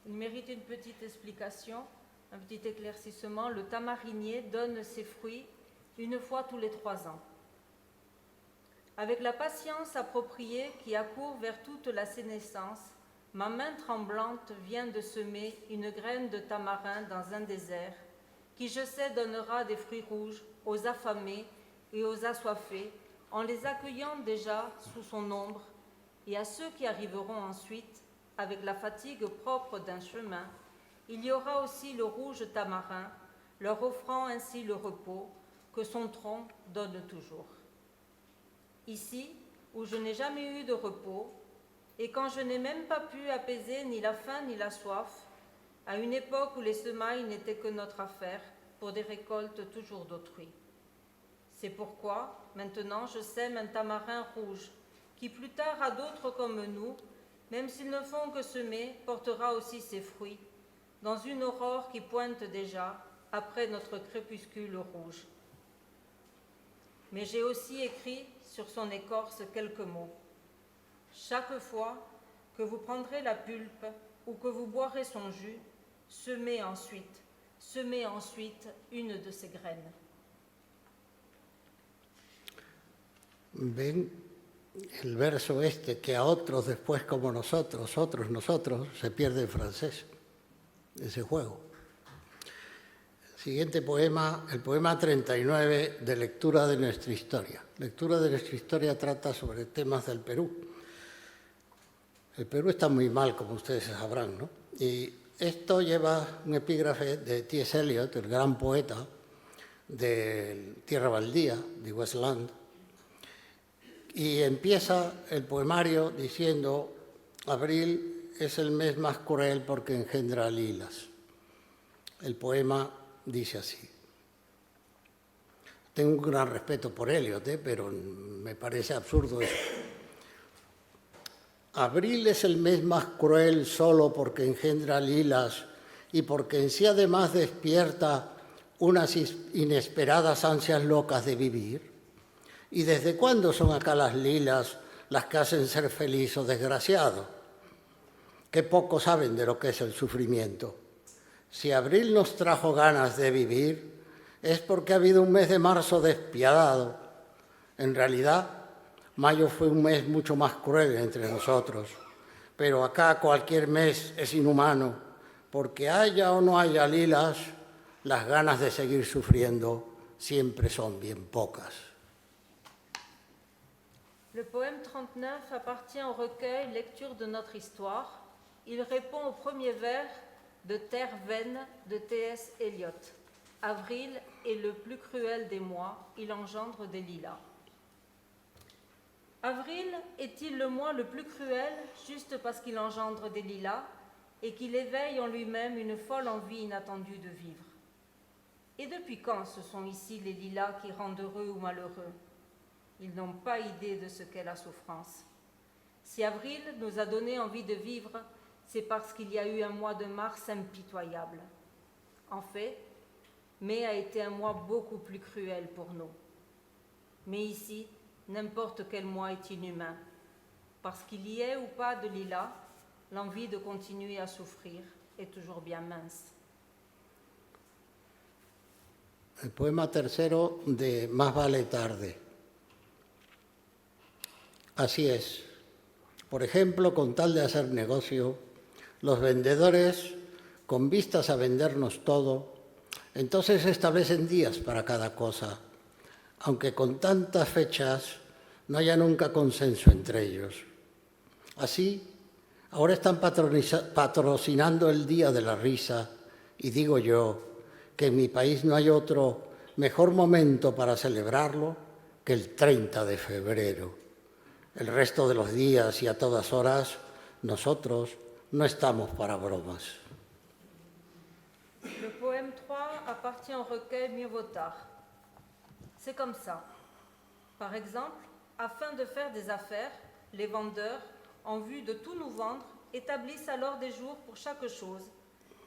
Il mérite une petite explication, un petit éclaircissement. Le tamarinier donne ses fruits une fois tous les 3 ans. Avec la patience appropriée qui accourt vers toute la sénescence, ma main tremblante vient de semer une graine de tamarin dans un désert qui, je sais, donnera des fruits rouges aux affamés et aux assoiffés en les accueillant déjà sous son ombre, et à ceux qui arriveront ensuite, avec la fatigue propre d'un chemin, il y aura aussi le rouge tamarin, leur offrant ainsi le repos que son tronc donne toujours. Ici, où je n'ai jamais eu de repos, et quand je n'ai même pas pu apaiser ni la faim ni la soif, à une époque où les semailles n'étaient que notre affaire, pour des récoltes toujours d'autrui. C'est pourquoi, maintenant, je sème un tamarin rouge, qui plus tard à d'autres comme nous, même s'ils ne font que semer, portera aussi ses fruits, dans une aurore qui pointe déjà, après notre crépuscule rouge. Mais j'ai aussi écrit sur son écorce quelques mots. Chaque fois que vous prendrez la pulpe ou que vous boirez son jus, semez ensuite une de ces graines. Ven el verso este, que a otros después como nosotros, otros nosotros, se pierde en francés, ese juego. El siguiente poema, el poema 39 de Lectura de nuestra historia. Lectura de nuestra historia trata sobre temas del Perú. El Perú está muy mal, como ustedes sabrán, ¿no? Y esto lleva un epígrafe de T.S. Eliot, el gran poeta de Tierra Baldía, de Westland. Y empieza el poemario diciendo: abril es el mes más cruel porque engendra lilas. El poema dice así: Tengo un gran respeto por Eliot, pero me parece absurdo eso. Abril es el mes más cruel solo porque engendra lilas y porque en sí además despierta unas inesperadas ansias locas de vivir. ¿Y desde cuándo son acá las lilas las que hacen ser feliz o desgraciado? Qué poco saben de lo que es el sufrimiento. Si abril nos trajo ganas de vivir, es porque ha habido un mes de marzo despiadado. En realidad, mayo fue un mes mucho más cruel entre nosotros, pero acá cualquier mes es inhumano, porque haya o no haya lilas, las ganas de seguir sufriendo siempre son bien pocas. Le poème 39 appartient au recueil Lecture de notre histoire. Il répond au premier vers de Terre vaine de T.S. Eliot. Avril est le plus cruel des mois, il engendre des lilas. Avril est-il le mois le plus cruel juste parce qu'il engendre des lilas et qu'il éveille en lui-même une folle envie inattendue de vivre? Et depuis quand ce sont ici les lilas qui rendent heureux ou malheureux? Ils n'ont pas idée de ce qu'est la souffrance. Si avril nous a donné envie de vivre, c'est parce qu'il y a eu un mois de mars impitoyable. En fait, mai a été un mois beaucoup plus cruel pour nous. Mais ici, n'importe quel mois est inhumain. Parce qu'il y ait ou pas de lilas, l'envie de continuer à souffrir est toujours bien mince. El poema tercero de Más vale tarde. Así es. Por ejemplo, con tal de hacer negocio, los vendedores, con vistas a vendernos todo, entonces establecen días para cada cosa, aunque con tantas fechas no haya nunca consenso entre ellos. Así, ahora están patrocinando el Día de la Risa y digo yo que en mi país no hay otro mejor momento para celebrarlo que el 30 de febrero. El resto de los días y a todas horas, nosotros no estamos para bromas. Le poème 3 appartient au recueil Mieux vaut tard. C'est comme ça. Par exemple, afin de faire des affaires, les vendeurs, en vue de tout nous vendre, établissent alors des jours pour chaque chose,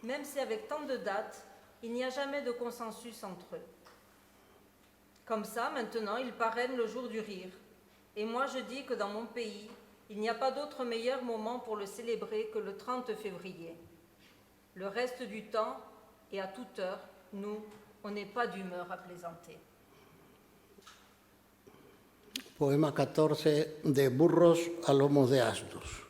même si avec tant de dates, il n'y a jamais de consensus entre eux. Comme ça, maintenant, ils parrainent le jour du rire. Et moi, je dis que dans mon pays, il n'y a pas d'autre meilleur moment pour le célébrer que le 30 février. Le reste du temps, et à toute heure, nous, on n'est pas d'humeur à plaisanter. Poema 14 de Burros a lomos de asnos.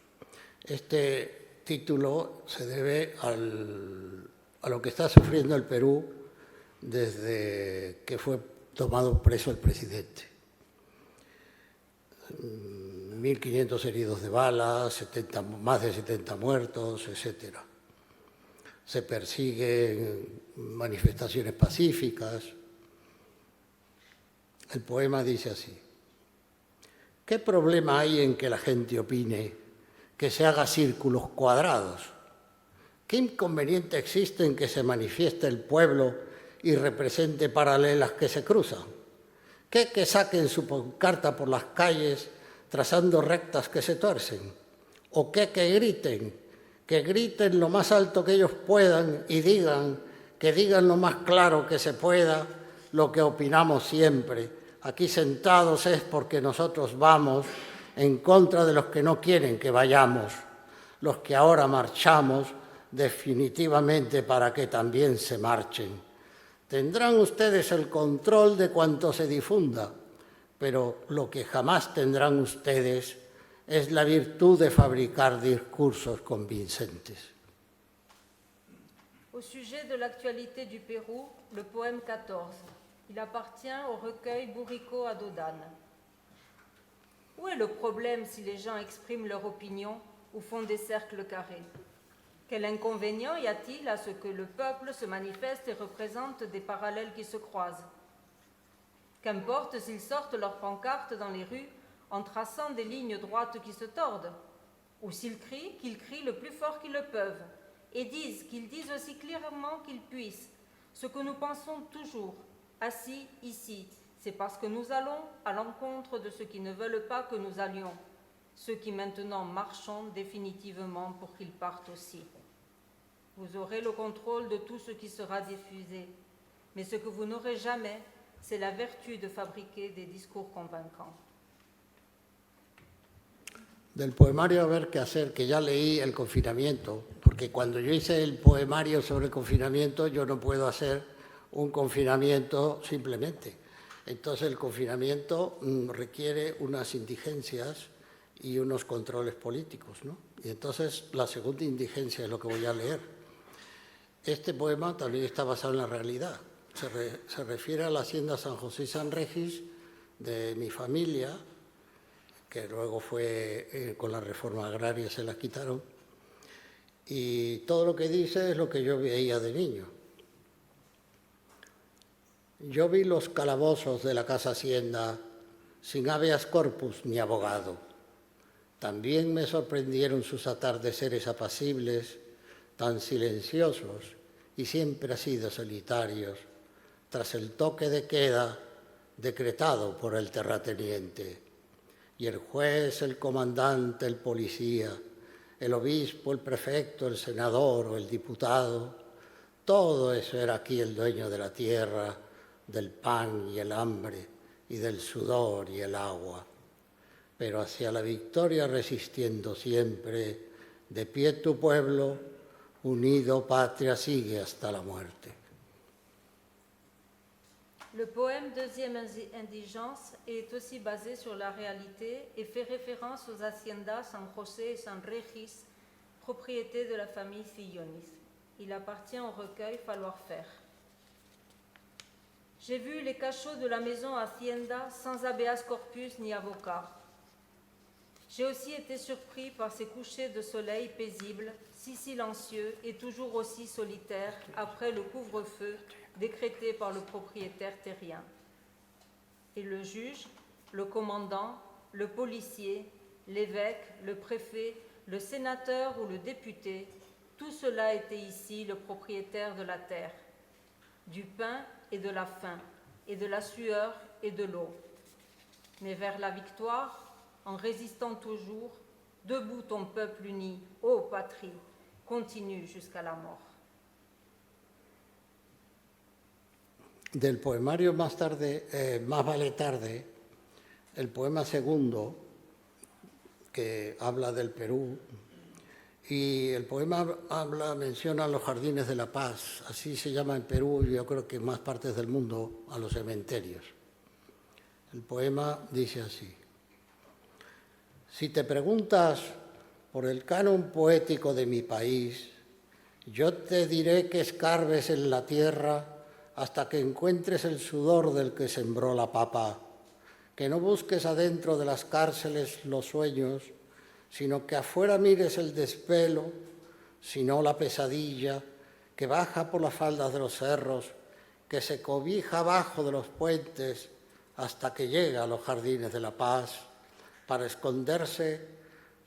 Este título se debe a lo que está sufriendo el Perú desde que fue tomado preso el presidente. 1.500 heridos de bala, más de 70 muertos, etc. Se persiguen manifestaciones pacíficas. El poema dice así: ¿qué problema hay en que la gente opine, que se haga círculos cuadrados? ¿Qué inconveniente existe en que se manifieste el pueblo y represente paralelas que se cruzan? ¿Qué que saquen su pancarta por las calles trazando rectas que se tuercen? ¿O qué que griten lo más alto que ellos puedan y que digan lo más claro que se pueda lo que opinamos siempre? Aquí sentados es porque nosotros vamos en contra de los que no quieren que vayamos, los que ahora marchamos definitivamente para que también se marchen. Tendrán ustedes el control de cuanto se difunda, pero lo que jamás tendrán ustedes es la virtud de fabricar discursos convincentes. Au sujet de l'actualité du Pérou, le poème 14. Il appartient au recueil Bourrico à Dodane. Où est le problème si les gens expriment leur opinion ou font des cercles carrés? Quel inconvénient y a-t-il à ce que le peuple se manifeste et représente des parallèles qui se croisent? Qu'importe s'ils sortent leurs pancartes dans les rues en traçant des lignes droites qui se tordent, ou s'ils crient, qu'ils crient le plus fort qu'ils le peuvent, et qu'ils disent aussi clairement qu'ils puissent, ce que nous pensons toujours, assis ici, C'est parce que nous allons à l'encontre de ceux qui ne veulent pas que nous allions, ceux qui maintenant marchons définitivement pour qu'ils partent aussi. Vous aurez le contrôle de tout ce qui sera diffusé, mais ce que vous n'aurez jamais, c'est la vertu de fabriquer des discours convaincants. Del poemario A ver qué hacer, que ya leí el confinamiento, porque cuando yo hice el poemario sobre el confinamiento, yo no puedo hacer un confinamiento simplemente. Entonces el confinamiento requiere unas indigencias y unos controles políticos, ¿no? Y entonces la segunda indigencia es lo que voy a leer. Este poema también está basado en la realidad. Se refiere a la hacienda San José y San Regis de mi familia, que luego fue con la reforma agraria se las quitaron, y todo lo que dice es lo que yo veía de niño. Yo vi los calabozos de la casa hacienda sin habeas corpus ni abogado. También me sorprendieron sus atardeceres apacibles, tan silenciosos y siempre así de solitarios, tras el toque de queda decretado por el terrateniente. Y el juez, el comandante, el policía, el obispo, el prefecto, el senador o el diputado, todo eso era aquí el dueño de la tierra, del pan y el hambre, y del sudor y el agua. Pero hacia la victoria resistiendo siempre, de pie tu pueblo, unido patria sigue hasta la muerte. Le poème Deuxième indigence est aussi basé sur la réalité et fait référence aux haciendas San José et San Regis, propriété de la famille Fillonis. Il appartient au recueil Falloir faire. J'ai vu les cachots de la maison Hacienda sans habeas corpus ni avocat. J'ai aussi été surpris par ces couchers de soleil paisibles, si silencieux et toujours aussi solitaires après le couvre-feu décrété par le propriétaire terrien. Et le juge, le commandant, le policier, l'évêque, le préfet, le sénateur ou le député, tout cela était ici le propriétaire de la terre, du pain et de la faim, et de la sueur et de l'eau. Mais vers la victoire, en résistant toujours, debout ton peuple uni, ô patrie, continue jusqu'à la mort. Del poemario Más vale tarde, el poema segundo, que habla del Perú, y el poema menciona los jardines de la paz, así se llama en Perú y yo creo que en más partes del mundo a los cementerios. El poema dice así: si te preguntas por el canon poético de mi país, yo te diré que escarbes en la tierra hasta que encuentres el sudor del que sembró la papa, que no busques adentro de las cárceles los sueños, sino que afuera mires el desvelo, sino la pesadilla que baja por las faldas de los cerros, que se cobija abajo de los puentes hasta que llega a los jardines de la paz, para esconderse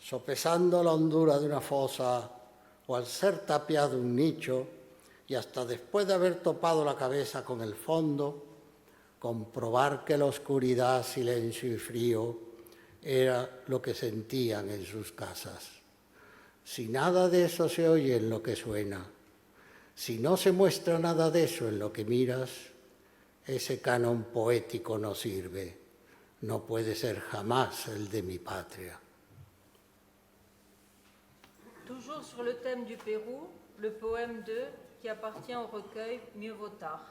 sopesando la hondura de una fosa o al ser tapiado un nicho, y hasta después de haber topado la cabeza con el fondo, comprobar que la oscuridad, silencio y frío era lo que sentían en sus casas. Si nada de eso se oye en lo que suena, si no se muestra nada de eso en lo que miras, ese canon poético no sirve, no puede ser jamás el de mi patria. Toujours sur le thème du Pérou, le poème 2 qui appartient au recueil Mieux vaut tard.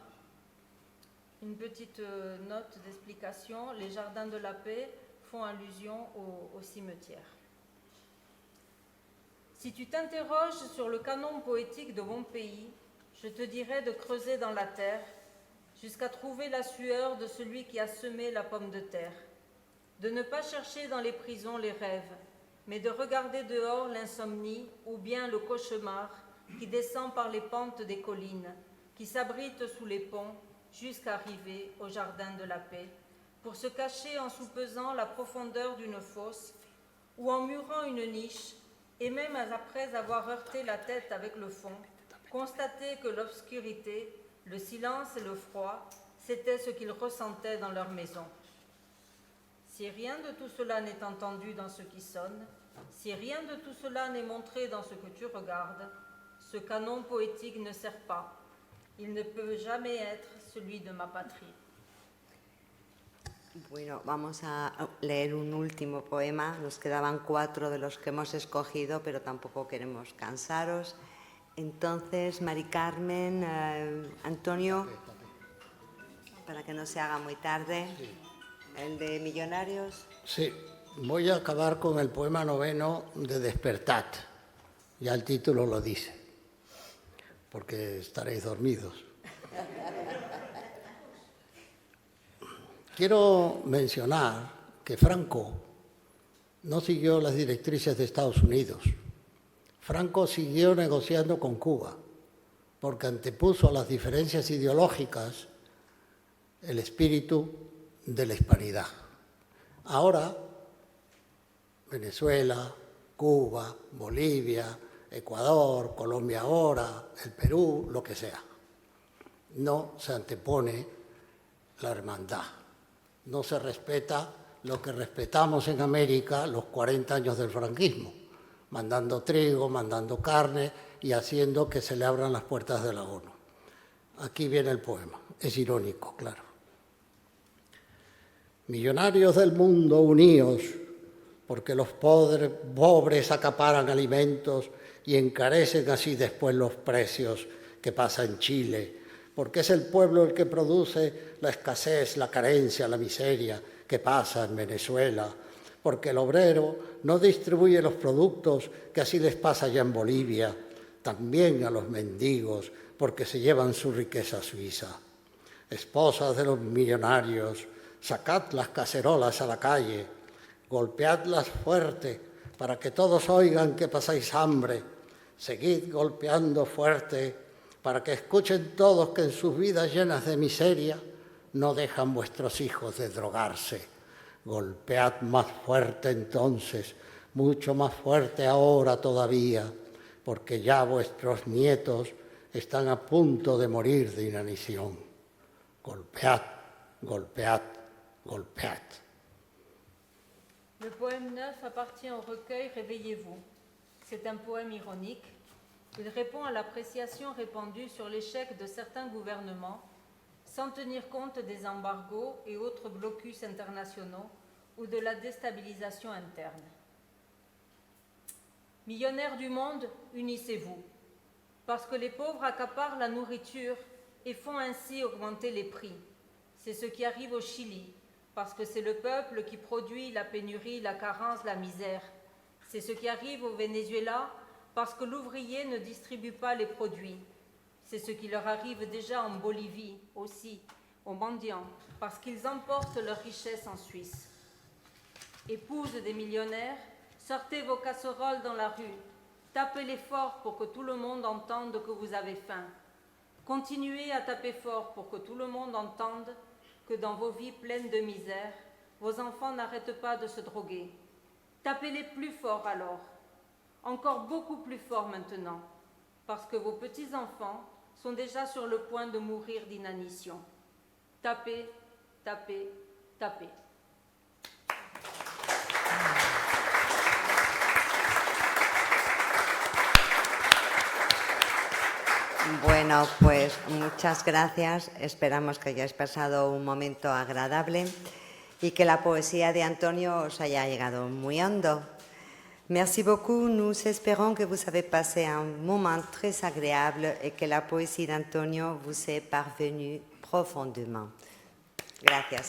Une petite note d'explication, les jardins de la paix font allusion au cimetière. Si tu t'interroges sur le canon poétique de mon pays, je te dirais de creuser dans la terre jusqu'à trouver la sueur de celui qui a semé la pomme de terre, de ne pas chercher dans les prisons les rêves, mais de regarder dehors l'insomnie ou bien le cauchemar qui descend par les pentes des collines, qui s'abrite sous les ponts jusqu'à arriver au jardin de la paix, pour se cacher en soupesant la profondeur d'une fosse ou en murant une niche, et même après avoir heurté la tête avec le fond, constater que l'obscurité, le silence et le froid, C'était ce qu'ils ressentaient dans leur maison. Si rien de tout cela n'est entendu dans ce qui sonne, si rien de tout cela n'est montré dans ce que tu regardes, ce canon poétique ne sert pas. Il ne peut jamais être celui de ma patrie. Bueno, vamos a leer un último poema. Nos quedaban 4 de los que hemos escogido, pero tampoco queremos cansaros. Entonces, Mari Carmen, Antonio, para que no se haga muy tarde, el de Millonarios. Sí, voy a acabar con el poema 9 de Despertad. Ya el título lo dice, porque estaréis dormidos. Quiero mencionar que Franco no siguió las directrices de Estados Unidos. Franco siguió negociando con Cuba, porque antepuso a las diferencias ideológicas el espíritu de la hispanidad. Ahora, Venezuela, Cuba, Bolivia, Ecuador, Colombia ahora, el Perú, lo que sea. No se antepone la hermandad. No se respeta lo que respetamos en América los 40 años del franquismo, mandando trigo, mandando carne y haciendo que se le abran las puertas de la ONU. Aquí viene el poema, es irónico, claro. Millonarios del mundo, uníos, porque los pobres acaparan alimentos y encarecen así después los precios que pasa en Chile, porque es el pueblo el que produce la escasez, la carencia, la miseria que pasa en Venezuela, porque el obrero no distribuye los productos que así les pasa ya en Bolivia, también a los mendigos, porque se llevan su riqueza suiza. Esposas de los millonarios, sacad las cacerolas a la calle, golpeadlas fuerte para que todos oigan que pasáis hambre, seguid golpeando fuerte para que escuchen todos que en sus vidas llenas de miseria no dejan vuestros hijos de drogarse. Golpead más fuerte entonces, mucho más fuerte ahora todavía, porque ya vuestros nietos están a punto de morir de inanición. Golpead, golpead, golpead. Le poème 9 appartient au recueil Réveillez-vous. C'est un poème ironique. Il répond à l'appréciation répandue sur l'échec de certains gouvernements, sans tenir compte des embargos et autres blocus internationaux ou de la déstabilisation interne. Millionnaires du monde, unissez-vous, parce que les pauvres accaparent la nourriture et font ainsi augmenter les prix. C'est ce qui arrive au Chili, parce que c'est le peuple qui produit la pénurie, la carence, la misère. C'est ce qui arrive au Venezuela, parce que l'ouvrier ne distribue pas les produits. C'est ce qui leur arrive déjà en Bolivie aussi, aux mendiants, parce qu'ils emportent leur richesse en Suisse. Épouses des millionnaires, sortez vos casseroles dans la rue, tapez-les fort pour que tout le monde entende que vous avez faim. Continuez à taper fort pour que tout le monde entende que dans vos vies pleines de misère, vos enfants n'arrêtent pas de se droguer. Tapez-les plus fort alors. Encore beaucoup plus fort maintenant, parce que vos petits-enfants sont déjà sur le point de mourir d'inanition. Tapez, tapez, tapez. Bueno, pues muchas gracias. Esperamos que hayáis pasado un momento agradable y que la poesía de Antonio os haya llegado muy hondo. Merci beaucoup. Nous espérons que vous avez passé un moment très agréable et que la poésie d'Antonio vous est parvenue profondément. Gracias.